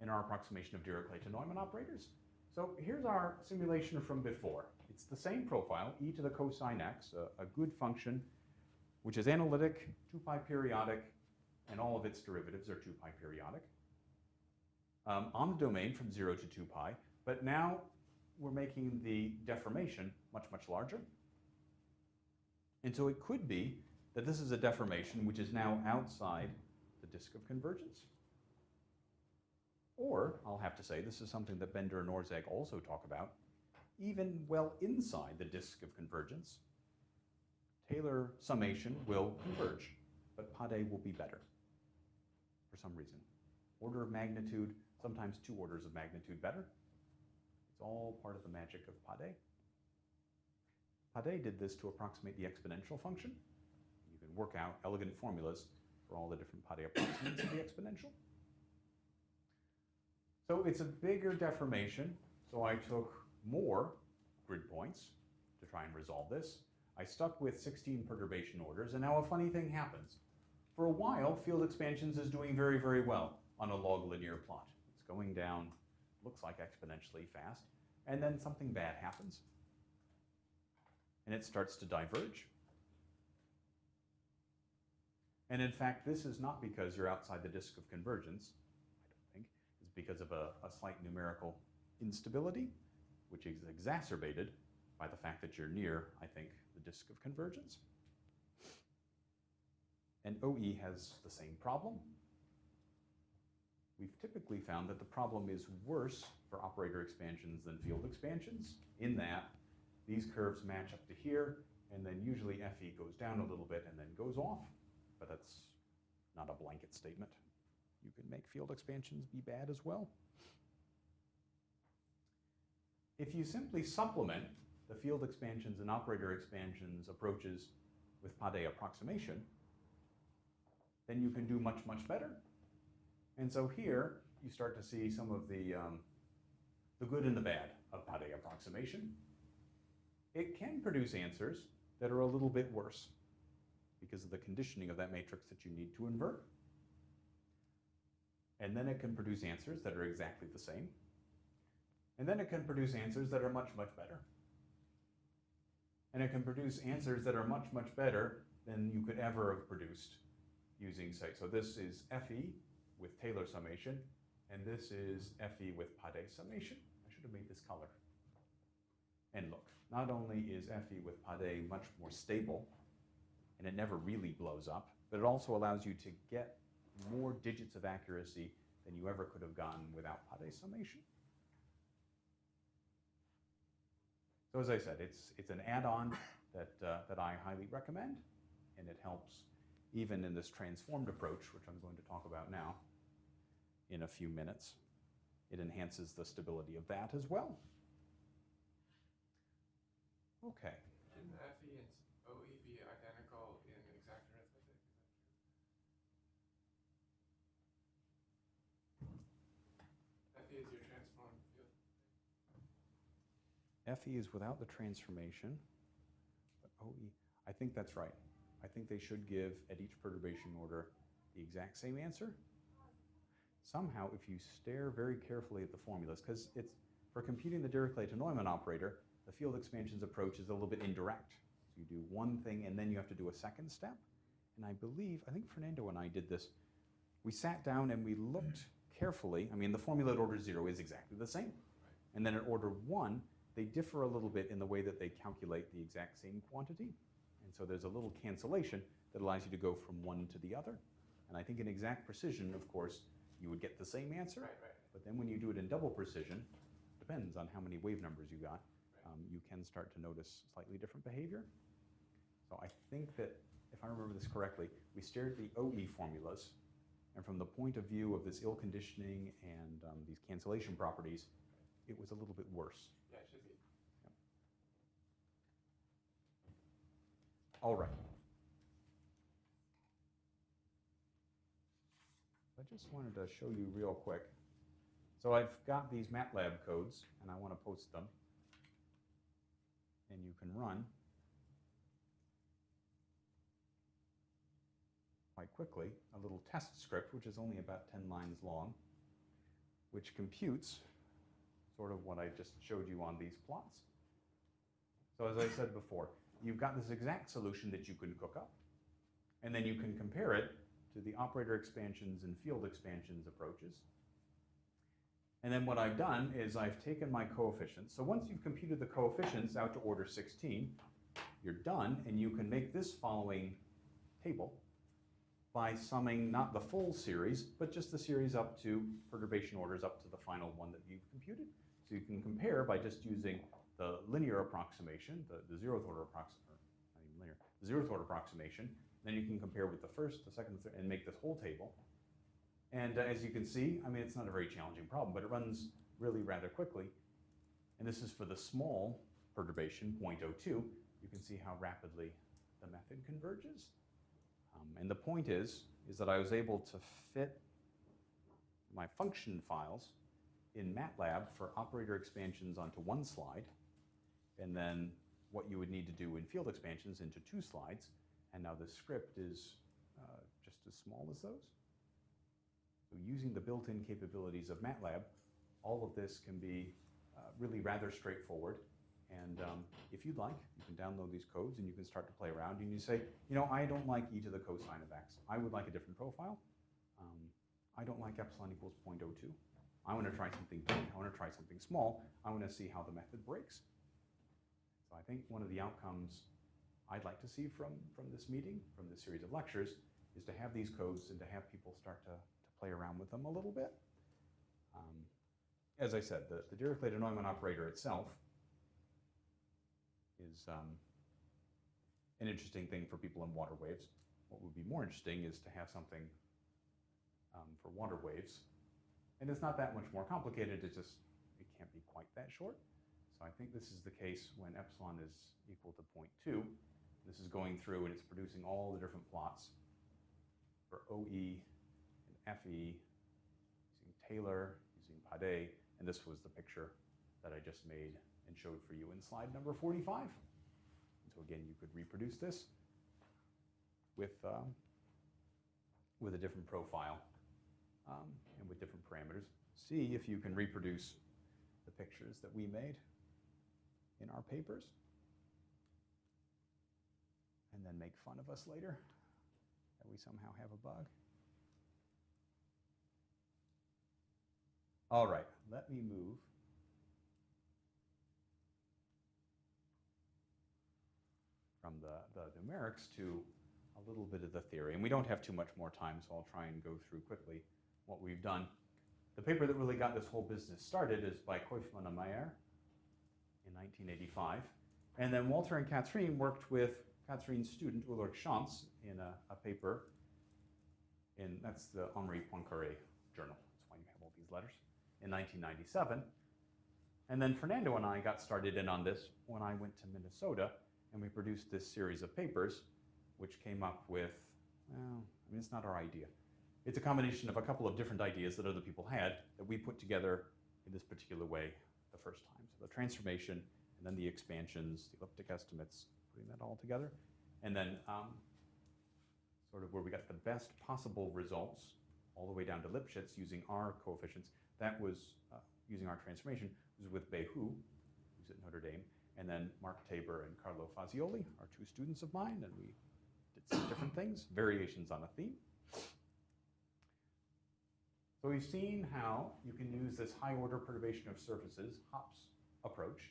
[SPEAKER 1] in our approximation of Dirichlet-Neumann operators? So here's our simulation from before. It's the same profile, e to the cosine x, a good function, which is analytic, 2 pi periodic, and all of its derivatives are 2 pi periodic, on the domain from 0 to 2 pi. But now we're making the deformation much, much larger. And so it could be that this is a deformation which is now outside the disk of convergence. Or, I'll have to say, this is something that Bender and Orszag also talk about, even well inside the disk of convergence, Taylor summation will converge, but Pade will be better for some reason. Order of magnitude, sometimes 2 orders of magnitude better. It's all part of the magic of Pade. Pade did this to approximate the exponential function. You can work out elegant formulas for all the different Pade approximates of the exponential. So it's a bigger deformation, so I took more grid points to try and resolve this. I stuck with 16 perturbation orders, and now a funny thing happens. For a while, field expansions is doing very, very well on a log linear plot. It's going down, looks like exponentially fast, and then something bad happens, and it starts to diverge. And in fact, this is not because you're outside the disk of convergence, I don't think. It's because of a slight numerical instability, which is exacerbated by the fact that you're near, I think, the disk of convergence. And OE has the same problem. We've typically found that the problem is worse for operator expansions than field expansions, in that these curves match up to here, and then usually FE goes down a little bit and then goes off. But that's not a blanket statement. You can make field expansions be bad as well. If you simply supplement the field expansions and operator expansions approaches with Pade approximation, then you can do much, much better. And so here you start to see some of the good and the bad of Pade approximation. It can produce answers that are a little bit worse because of the conditioning of that matrix that you need to invert. And then it can produce answers that are exactly the same. And then it can produce answers that are much, much better. And it can produce answers that are much, much better than you could ever have produced using, say, so this is FE with Taylor summation, and this is FE with Pade summation. I should have made this color. And look, not only is FE with Pade much more stable, and it never really blows up, but it also allows you to get more digits of accuracy than you ever could have gotten without Pade summation. So as I said, it's an add-on that I highly recommend, and it helps even in this transformed approach, which I'm going to talk about now in a few minutes. It enhances the stability of that as well. Okay.
[SPEAKER 2] Can FE and OE be identical in exact arithmetic? FE is your transformed field.
[SPEAKER 1] FE is without the transformation, but OE, I think that's right. I think they should give at each perturbation order the exact same answer. Somehow, if you stare very carefully at the formulas, because it's for computing the Dirichlet-Neumann operator, the field expansions approach is a little bit indirect. So you do one thing and then you have to do a second step. And I think Fernando and I did this. We sat down and we looked carefully. I mean, the formula at order 0 is exactly the same. And then at order 1, they differ a little bit in the way that they calculate the exact same quantity. And so there's a little cancellation that allows you to go from one to the other. And I think in exact precision, of course, you would get the same answer.
[SPEAKER 2] Right.
[SPEAKER 1] But then when you do it in double precision, depends on how many wave numbers you got, you can start to notice slightly different behavior. So I think that, if I remember this correctly, we stared at the OE formulas, and from the point of view of this ill conditioning and these cancellation properties, it was a little bit worse.
[SPEAKER 2] Yeah, it should be.
[SPEAKER 1] All right. I just wanted to show you real quick. So I've got these MATLAB codes, and I want to post them. And you can run quite quickly a little test script, which is only about 10 lines long, which computes sort of what I just showed you on these plots. So as I said before, you've got this exact solution that you can cook up, and then you can compare it to the operator expansions and field expansions approaches. And then what I've done is I've taken my coefficients. So once you've computed the coefficients out to order 16, you're done, and you can make this following table by summing not the full series, but just the series up to perturbation orders up to the final one that you've computed. So you can compare by just using the linear approximation, the zeroth order approximation, not even linear, the zeroth order approximation. Then you can compare with the first, the second, the third, and make this whole table. And as you can see, I mean, it's not a very challenging problem, but it runs really rather quickly. And this is for the small perturbation, 0.02. You can see how rapidly the method converges. And the point is that I was able to fit my function files in MATLAB for operator expansions onto one slide, and then what you would need to do in field expansions into 2 slides. And now the script is just as small as those. So using the built-in capabilities of MATLAB, all of this can be really rather straightforward. And if you'd like, you can download these codes and you can start to play around. And you say, you know, I don't like e to the cosine of x. I would like a different profile. I don't like epsilon equals 0.02. I want to try something big. I want to try something small. I want to see how the method breaks. So I think one of the outcomes I'd like to see from this meeting, from this series of lectures, is to have these codes and to have people start to play around with them a little bit. As I said, the Dirichlet-Neumann operator itself is an interesting thing for people in water waves. What would be more interesting is to have something for water waves. And it's not that much more complicated, it can't be quite that short. So I think this is the case when epsilon is equal to 0.2. This is going through and it's producing all the different plots for OE and FE, using Taylor, using Pade, and this was the picture that I just made and showed for you in slide number 45. And so again, you could reproduce this with a different profile and with different parameters. See if you can reproduce the pictures that we made in our papers, and then make fun of us later that we somehow have a bug. All right, let me move from the numerics to a little bit of the theory. And we don't have too much more time, so I'll try and go through quickly what we've done. The paper that really got this whole business started is by Koifman and Meyer in 1985. And then Walter and Catherine worked with Catherine's student, Ulrich Schanz, in a paper that's the Henri Poincaré journal. That's why you have all these letters, in 1997. And then Fernando and I got started in on this when I went to Minnesota, and we produced this series of papers, which came up with, well, I mean, it's not our idea. It's a combination of a couple of different ideas that other people had that we put together in this particular way the first time. So the transformation, and then the expansions, the elliptic estimates, putting that all together. And then sort of where we got the best possible results, all the way down to Lipschitz using our coefficients. That was, using our transformation, was with Behu, who's at Notre Dame, and then Mark Tabor and Carlo Fazioli are two students of mine, and we did some different things, variations on a theme. So we've seen how you can use this high-order perturbation of surfaces, HOPS approach,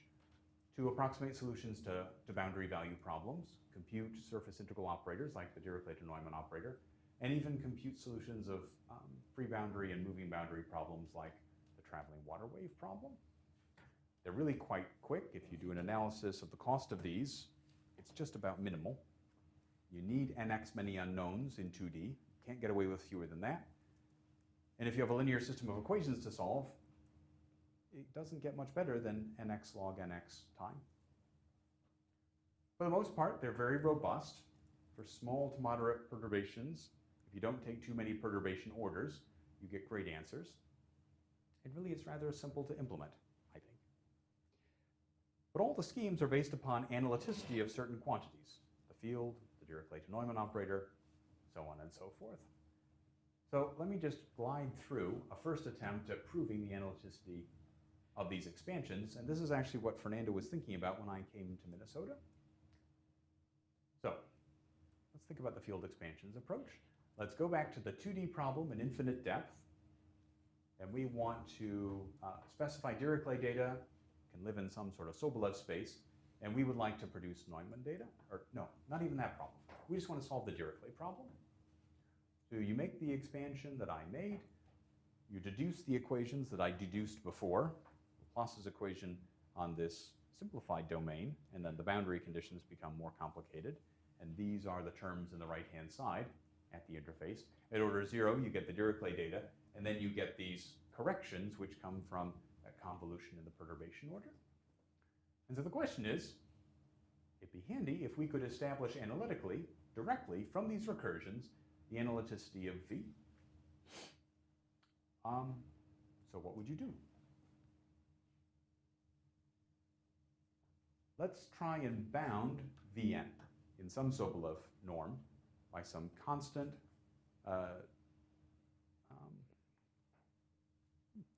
[SPEAKER 1] to approximate solutions to boundary value problems, compute surface integral operators like the Dirichlet-Neumann operator, and even compute solutions of free boundary and moving boundary problems like the traveling water wave problem. They're really quite quick. If you do an analysis of the cost of these, it's just about minimal. You need nx many unknowns in 2D. Can't get away with fewer than that. And if you have a linear system of equations to solve, it doesn't get much better than nx log nx time. For the most part, they're very robust for small to moderate perturbations. If you don't take too many perturbation orders, you get great answers. And really, it's rather simple to implement, I think. But all the schemes are based upon analyticity of certain quantities, the field, the Dirichlet-Neumann operator, so on and so forth. So let me just glide through a first attempt at proving the analyticity of these expansions, and this is actually what Fernando was thinking about when I came to Minnesota. So let's think about the field expansions approach. Let's go back to the 2D problem in infinite depth, and we want to specify Dirichlet data, can live in some sort of Sobolev space, and we would like to produce Neumann data, or no, not even that problem. We just want to solve the Dirichlet problem. So you make the expansion that I made, you deduce the equations that I deduced before, Laplace's equation on this simplified domain, and then the boundary conditions become more complicated, and these are the terms in the right-hand side at the interface. At order 0, you get the Dirichlet data, and then you get these corrections which come from that convolution in the perturbation order. And so the question is, it'd be handy if we could establish analytically, directly from these recursions, the analyticity of V. So what would you do? Let's try and bound Vn in some Sobolev norm by some constant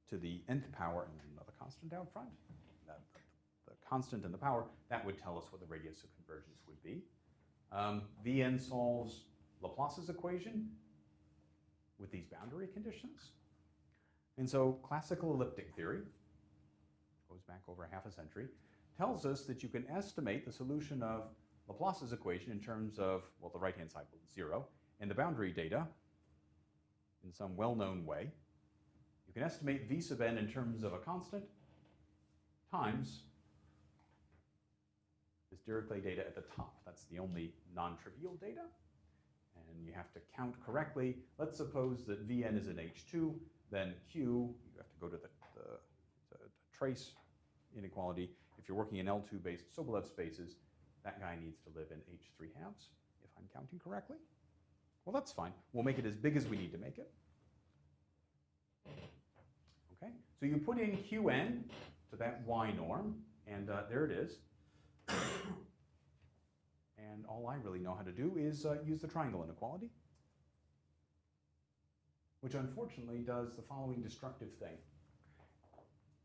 [SPEAKER 1] to the nth power and another constant out front. The constant and the power, that would tell us what the radius of convergence would be. Vn solves Laplace's equation with these boundary conditions. And so classical elliptic theory, goes back over half a century, tells us that you can estimate the solution of Laplace's equation in terms of, well, the right-hand side was 0, and the boundary data in some well-known way. You can estimate V sub n in terms of a constant times this Dirichlet data at the top. That's the only non-trivial data. And you have to count correctly. Let's suppose that Vn is in H2, then Q, you have to go to the trace inequality. If you're working in L2-based Sobolev spaces, that guy needs to live in H3 halves, if I'm counting correctly. Well, that's fine. We'll make it as big as we need to make it. Okay, so you put in Qn to that Y norm, and there it is. And all I really know how to do is use the triangle inequality. which unfortunately does the following destructive thing.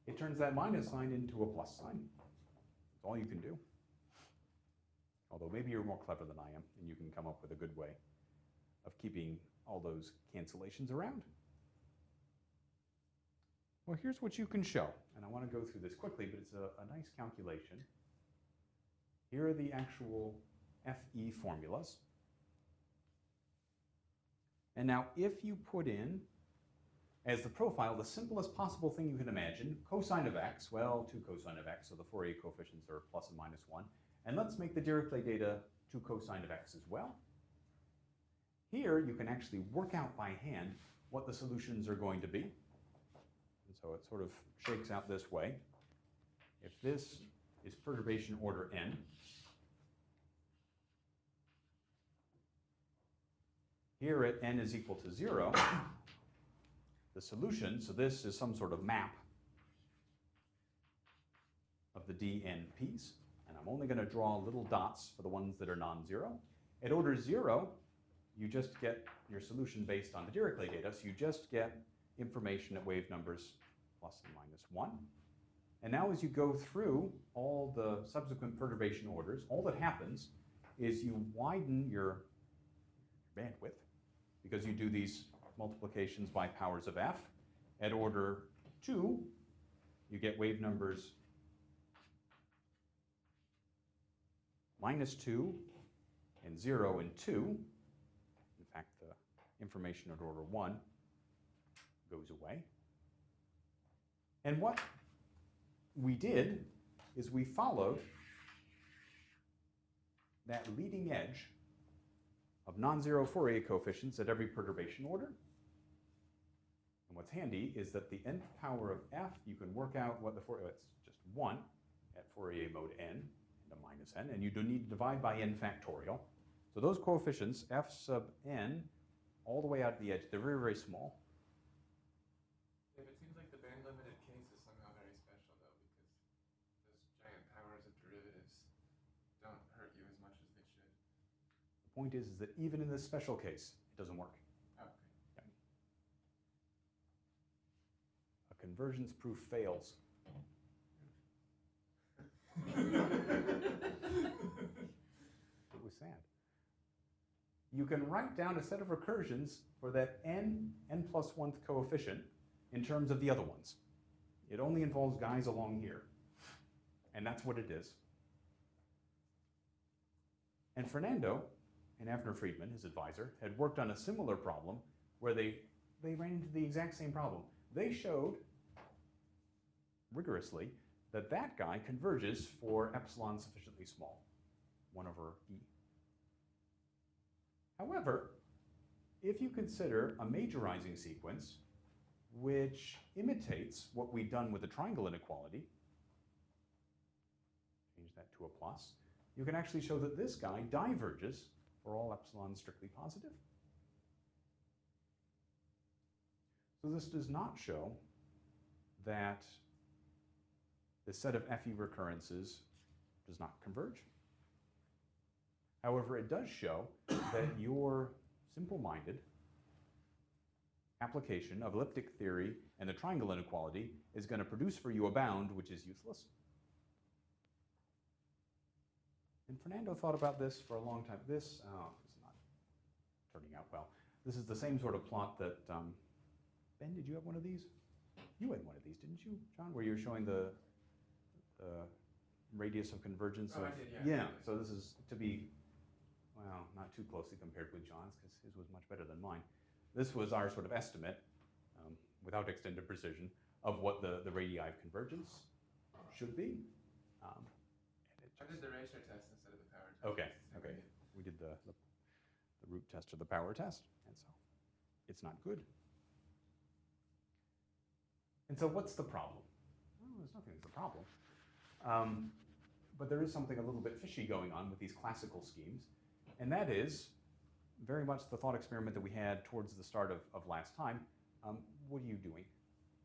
[SPEAKER 1] It turns that minus sign into a plus sign. That's all you can do. Although maybe you're more clever than I am, and you can come up with a good way of keeping all those cancellations around. Well, here's what you can show, and I want to go through this quickly, but it's a nice calculation. Here are the actual FE formulas. And now if you put in, as the profile, the simplest possible thing you can imagine, cosine of x, well, 2 cosine of x, so the Fourier coefficients are plus and minus 1. And let's make the Dirichlet data 2 cosine of x as well. Here, you can actually work out by hand what the solutions are going to be. And so it sort of shakes out this way. If this is perturbation order n, here at n is equal to 0, the solution, so this is some sort of map of the dnp's, and I'm only going to draw little dots for the ones that are non-zero. At order 0, you just get your solution based on the Dirichlet data, so you just get information at wave numbers plus and minus 1. And now as you go through all the subsequent perturbation orders, all that happens is you widen your bandwidth, because you do these multiplications by powers of f. At order 2, you get wave numbers minus 2 and 0 and 2. In fact, the information at order 1 goes away. And what we did is we followed that leading edge of non-zero Fourier coefficients at every perturbation order. And what's handy is that the nth power of f, you can work out what the Fourier, it's just 1 at Fourier mode n, and a minus n, and you do need to divide by n factorial. So those coefficients, f sub n, all the way out to the edge, they're very, very small.
[SPEAKER 3] Yeah, but it seems like the band-limited case is somehow very special, though, because those giant powers of derivatives don't hurt you as much as they should.
[SPEAKER 1] The point is that even in this special case, it doesn't work.
[SPEAKER 3] Oh, okay.
[SPEAKER 1] A convergence proof fails. It was sad. You can write down a set of recursions for that n plus 1th coefficient in terms of the other ones. It only involves guys along here. And that's what it is. And Fernando and Avner Friedman, his advisor, had worked on a similar problem where they ran into the exact same problem. They showed rigorously that that guy converges for epsilon sufficiently small, 1 over e. However, if you consider a majorizing sequence which imitates what we've done with the triangle inequality, change that to a plus, you can actually show that this guy diverges for all epsilon strictly positive. So this does not show that the set of FE recurrences does not converge. However, it does show that your simple-minded application of elliptic theory and the triangle inequality is going to produce for you a bound which is useless. And Fernando thought about this for a long time. This is not turning out well. This is the same sort of plot that, Ben, did you have one of these? You had one of these, didn't you, John, where you were showing the radius of convergence?
[SPEAKER 3] Oh,
[SPEAKER 1] of,
[SPEAKER 3] I did, yeah.
[SPEAKER 1] Yeah, so this is to be, well, not too closely compared with John's, because his was much better than mine. This was our sort of estimate, without extended precision, of what the radii of convergence should be.
[SPEAKER 3] I did the ratio test instead of the power test.
[SPEAKER 1] Okay,
[SPEAKER 3] It's the same
[SPEAKER 1] okay.
[SPEAKER 3] idea.
[SPEAKER 1] We did the root test or the power test, and so it's not good. And so what's the problem? Well, there's nothing that's a problem. But there is something a little bit fishy going on with these classical schemes, and that is very much the thought experiment that we had towards the start of last time. What are you doing?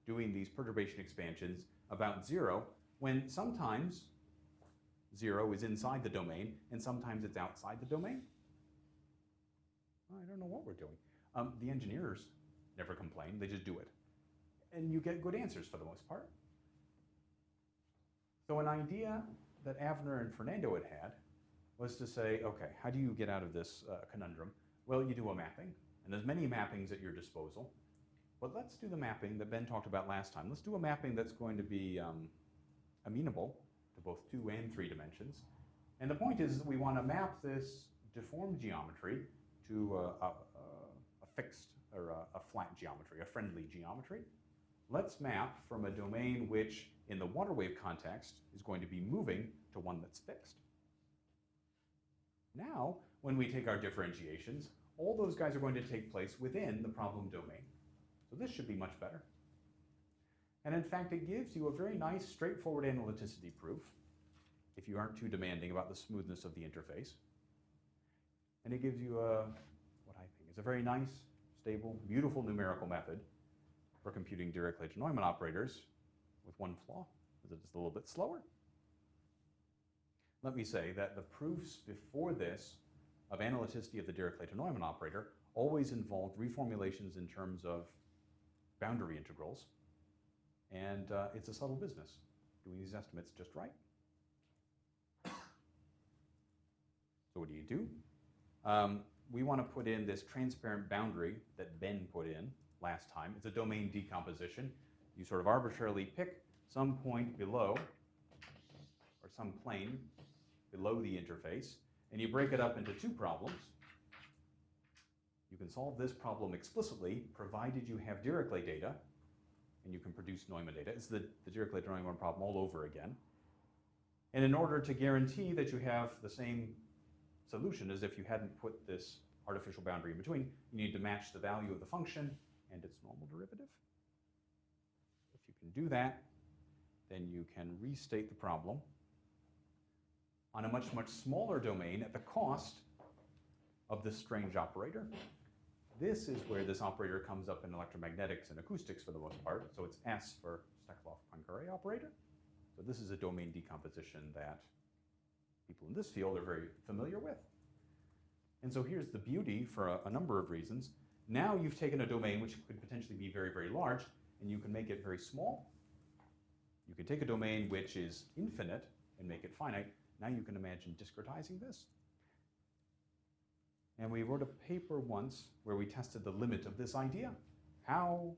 [SPEAKER 1] Doing these perturbation expansions about 0, when sometimes 0 is inside the domain, and sometimes it's outside the domain? Well, I don't know what we're doing. The engineers never complain, they just do it. And you get good answers for the most part. So an idea that Avner and Fernando had was to say, okay, how do you get out of this conundrum? Well, you do a mapping, and there's many mappings at your disposal. But let's do the mapping that Ben talked about last time. Let's do a mapping that's going to be amenable to both 2 and 3 dimensions. And the point is that we want to map this deformed geometry to a fixed or a flat geometry, a friendly geometry. Let's map from a domain which, in the water wave context, is going to be moving to one that's fixed. Now, when we take our differentiations, all those guys are going to take place within the problem domain. So this should be much better. And in fact, it gives you a very nice, straightforward analyticity proof, if you aren't too demanding about the smoothness of the interface. And it gives you what I think is a very nice, stable, beautiful numerical method for computing Dirichlet-Neumann operators, with one flaw, is it's a little bit slower. Let me say that the proofs before this of analyticity of the Dirichlet-Neumann operator always involved reformulations in terms of boundary integrals, and it's a subtle business, doing these estimates just right. So what do? We want to put in this transparent boundary that Ben put in last time. It's a domain decomposition. You sort of arbitrarily pick some point below, or some plane below the interface, and you break it up into 2 problems. You can solve this problem explicitly, provided you have Dirichlet data, and you can produce Neumann data. It's the Dirichlet-Neumann problem all over again. And in order to guarantee that you have the same solution as if you hadn't put this artificial boundary in between, you need to match the value of the function and its normal derivative. If you can do that, then you can restate the problem on a much, much smaller domain at the cost of this strange operator. This is where this operator comes up in electromagnetics and acoustics for the most part. So it's S for Steklov-Poincare operator. So this is a domain decomposition that people in this field are very familiar with. And so here's the beauty for a number of reasons. Now you've taken a domain which could potentially be very, very large, and you can make it very small. You can take a domain which is infinite and make it finite. Now you can imagine discretizing this. And we wrote a paper once where we tested the limit of this idea. How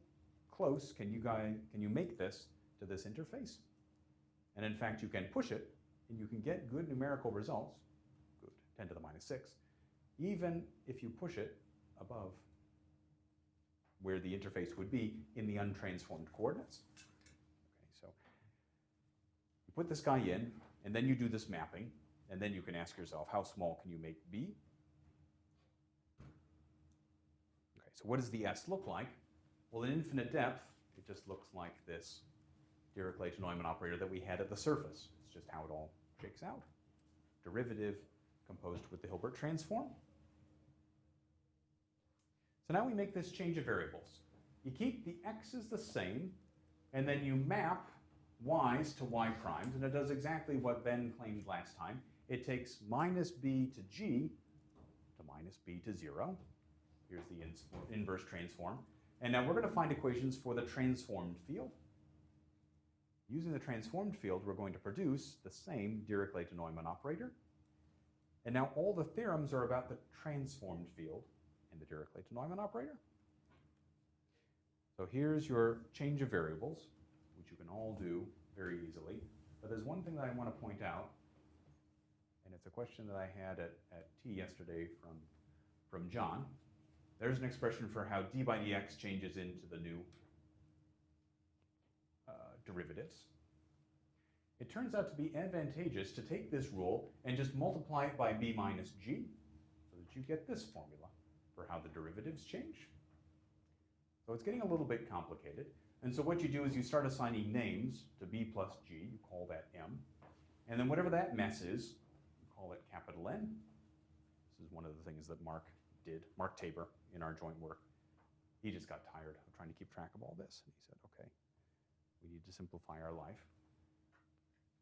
[SPEAKER 1] close can you make this to this interface? And in fact, you can push it, and you can get good numerical results, good, 10 to the minus 6, even if you push it above where the interface would be in the untransformed coordinates. Okay, so you put this guy in, and then you do this mapping, and then you can ask yourself, how small can you make B? Okay, so what does the S look like? Well, in infinite depth, it just looks like this Dirichlet-Neumann operator that we had at the surface. It's just how it all shakes out. Derivative composed with the Hilbert transform. So now we make this change of variables. You keep the x's the same, and then you map y's to y primes, and it does exactly what Ben claimed last time. It takes minus b to g to minus b to 0. Here's the inverse transform. And now we're going to find equations for the transformed field. Using the transformed field, we're going to produce the same Dirichlet-Neumann operator. And now all the theorems are about the transformed field and the Dirichlet-Neumann operator. So here's your change of variables, which you can all do very easily. But there's one thing that I want to point out, and it's a question that I had at tea yesterday from John. There's an expression for how d by dx changes into the new derivatives. It turns out to be advantageous to take this rule and just multiply it by b minus g, so that you get this formula for how the derivatives change. So it's getting a little bit complicated. And so what you do is you start assigning names to b plus g, you call that m, and then whatever that mess is, you call it capital N. This is one of the things that Mark Tabor, in our joint work. He just got tired of trying to keep track of all this, and he said, okay, we need to simplify our life.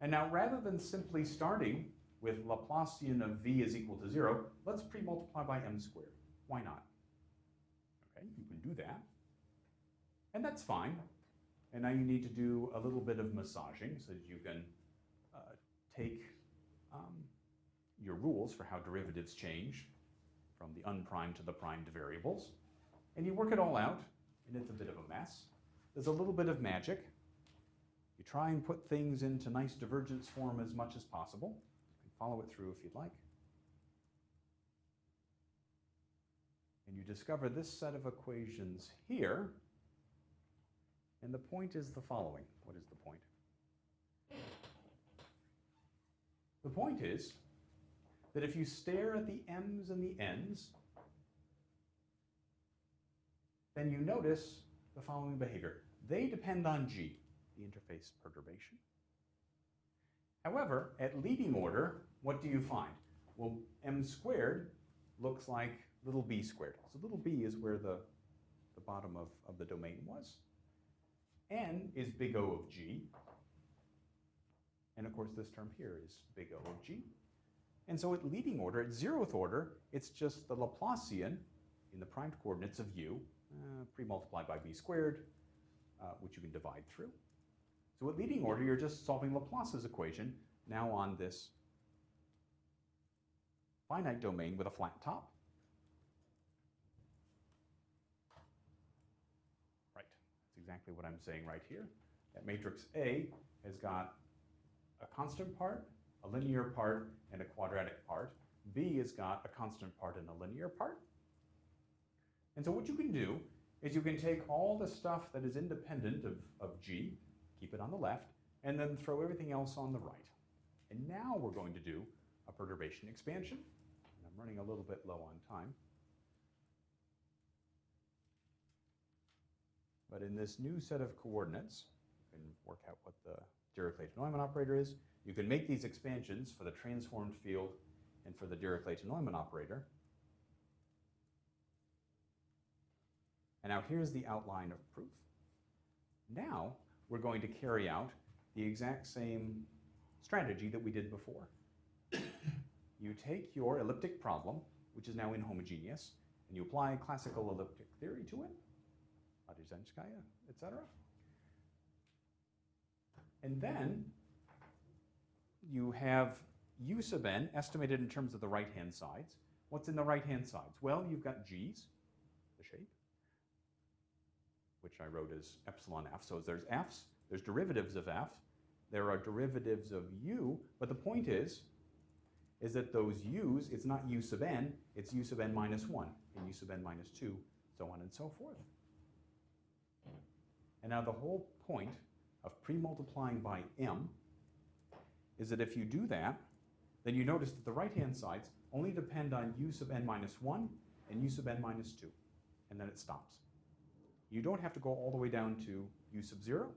[SPEAKER 1] And now, rather than simply starting with Laplacian of v is equal to 0, let's pre-multiply by m squared. Why not? Okay, you can do that. And that's fine. And now you need to do a little bit of massaging so that you can take your rules for how derivatives change from the unprimed to the primed variables. And you work it all out, and it's a bit of a mess. There's a little bit of magic. You try and put things into nice divergence form as much as possible. You can follow it through if you'd like. And you discover this set of equations here. And the point is the following. What is the point? The point is that if you stare at the m's and the n's, then you notice the following behavior. They depend on G, the interface perturbation. However, at leading order, what do you find? Well, m squared looks like little b squared. So little b is where the bottom of the domain was. N is big O of G. And of course, this term here is big O of G. And so at leading order, at 0th order, it's just the Laplacian in the primed coordinates of u, pre-multiplied by b squared, which you can divide through. So at leading order, you're just solving Laplace's equation, now on this finite domain with a flat top. Right, that's exactly what I'm saying right here. That matrix A has got a constant part, a linear part, and a quadratic part. B has got a constant part and a linear part. And so what you can do is you can take all the stuff that is independent of G, keep it on the left, and then throw everything else on the right. And now we're going to do a perturbation expansion. And I'm running a little bit low on time. But in this new set of coordinates, you can work out what the Dirichlet-Neumann operator is. You can make these expansions for the transformed field and for the Dirichlet-Neumann operator. And now here's the outline of proof. Now we're going to carry out the exact same strategy that we did before. You take your elliptic problem, which is now inhomogeneous, and you apply classical elliptic theory to it, Radzyzhenskaya, etc. And then you have u sub n estimated in terms of the right-hand sides. What's in the right-hand sides? Well, you've got g's, the shape, which I wrote as epsilon f. So there's f's, there's derivatives of f, there are derivatives of u, but the point is that those u's, it's not u sub n, it's u sub n minus 1, and u sub n minus 2, so on and so forth. And now the whole point of pre-multiplying by m is that if you do that, then you notice that the right-hand sides only depend on u sub n minus 1 and u sub n minus 2, and then it stops. You don't have to go all the way down to u sub 0.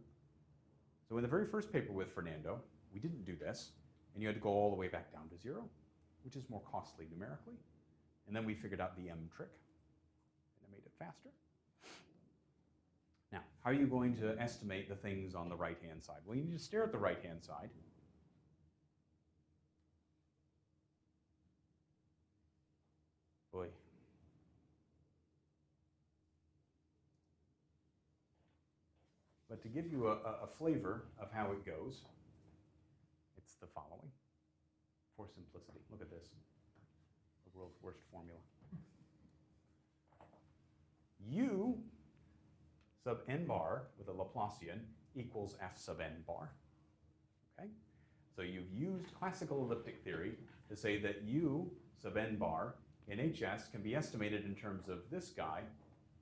[SPEAKER 1] So in the very first paper with Fernando, we didn't do this, and you had to go all the way back down to 0, which is more costly numerically. And then we figured out the m trick, and it made it faster. Now, how are you going to estimate the things on the right-hand side? Well, you need to stare at the right-hand side. Boy. But to give you a flavor of how it goes, it's the following. For simplicity, look at this. The world's worst formula. U sub n bar with a Laplacian equals f sub n bar. Okay? So you've used classical elliptic theory to say that u sub n bar in HS can be estimated in terms of this guy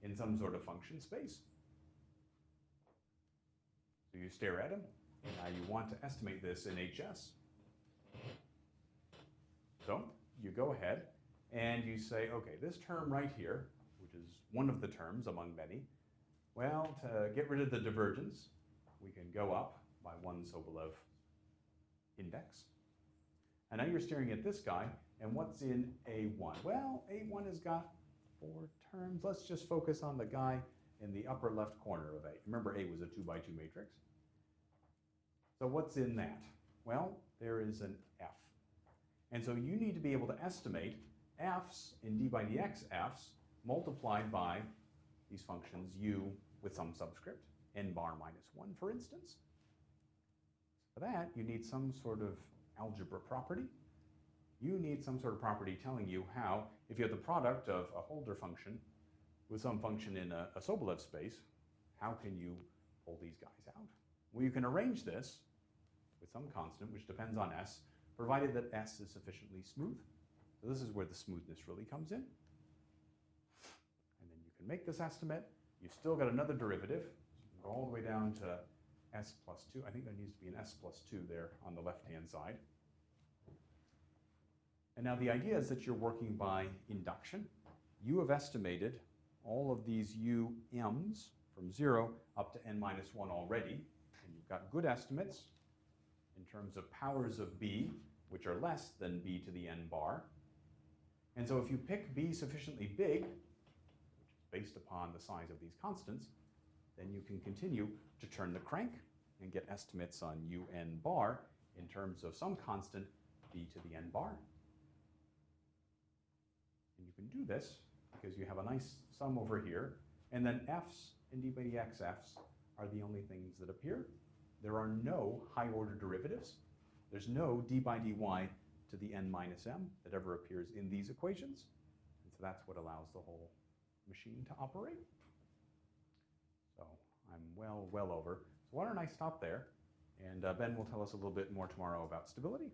[SPEAKER 1] in some sort of function space. So you stare at him, and now you want to estimate this in HS. So you go ahead and you say, okay, this term right here, which is one of the terms among many, well, to get rid of the divergence, we can go up by one Sobolev index. And now you're staring at this guy, and what's in A1? Well, A1 has got 4 terms. Let's just focus on the guy in the upper left corner of A. Remember, A was a 2 by 2 matrix. So what's in that? Well, there is an F. And so you need to be able to estimate F's in d by dx F's multiplied by these functions u with some subscript, n bar minus 1, for instance. For that, you need some sort of algebra property. You need some sort of property telling you how, if you have the product of a Holder function with some function in a Sobolev space, how can you pull these guys out? Well, you can arrange this with some constant, which depends on s, provided that s is sufficiently smooth. So this is where the smoothness really comes in. And then you can make this estimate. You've still got another derivative. So you can go all the way down to s plus 2. I think there needs to be an s plus 2 there on the left-hand side. And now the idea is that you're working by induction. You have estimated all of these UMs from 0 up to n minus 1 already. And you've got good estimates in terms of powers of b, which are less than b to the n bar. And so if you pick b sufficiently big, which is based upon the size of these constants, then you can continue to turn the crank and get estimates on un bar in terms of some constant b to the n bar. And you can do this because you have a nice sum over here, and then f's and d by dx f's are the only things that appear. There are no high order derivatives. There's no d by dy to the n minus m that ever appears in these equations. And so that's what allows the whole machine to operate. So I'm well over. So why don't I stop there, and Ben will tell us a little bit more tomorrow about stability.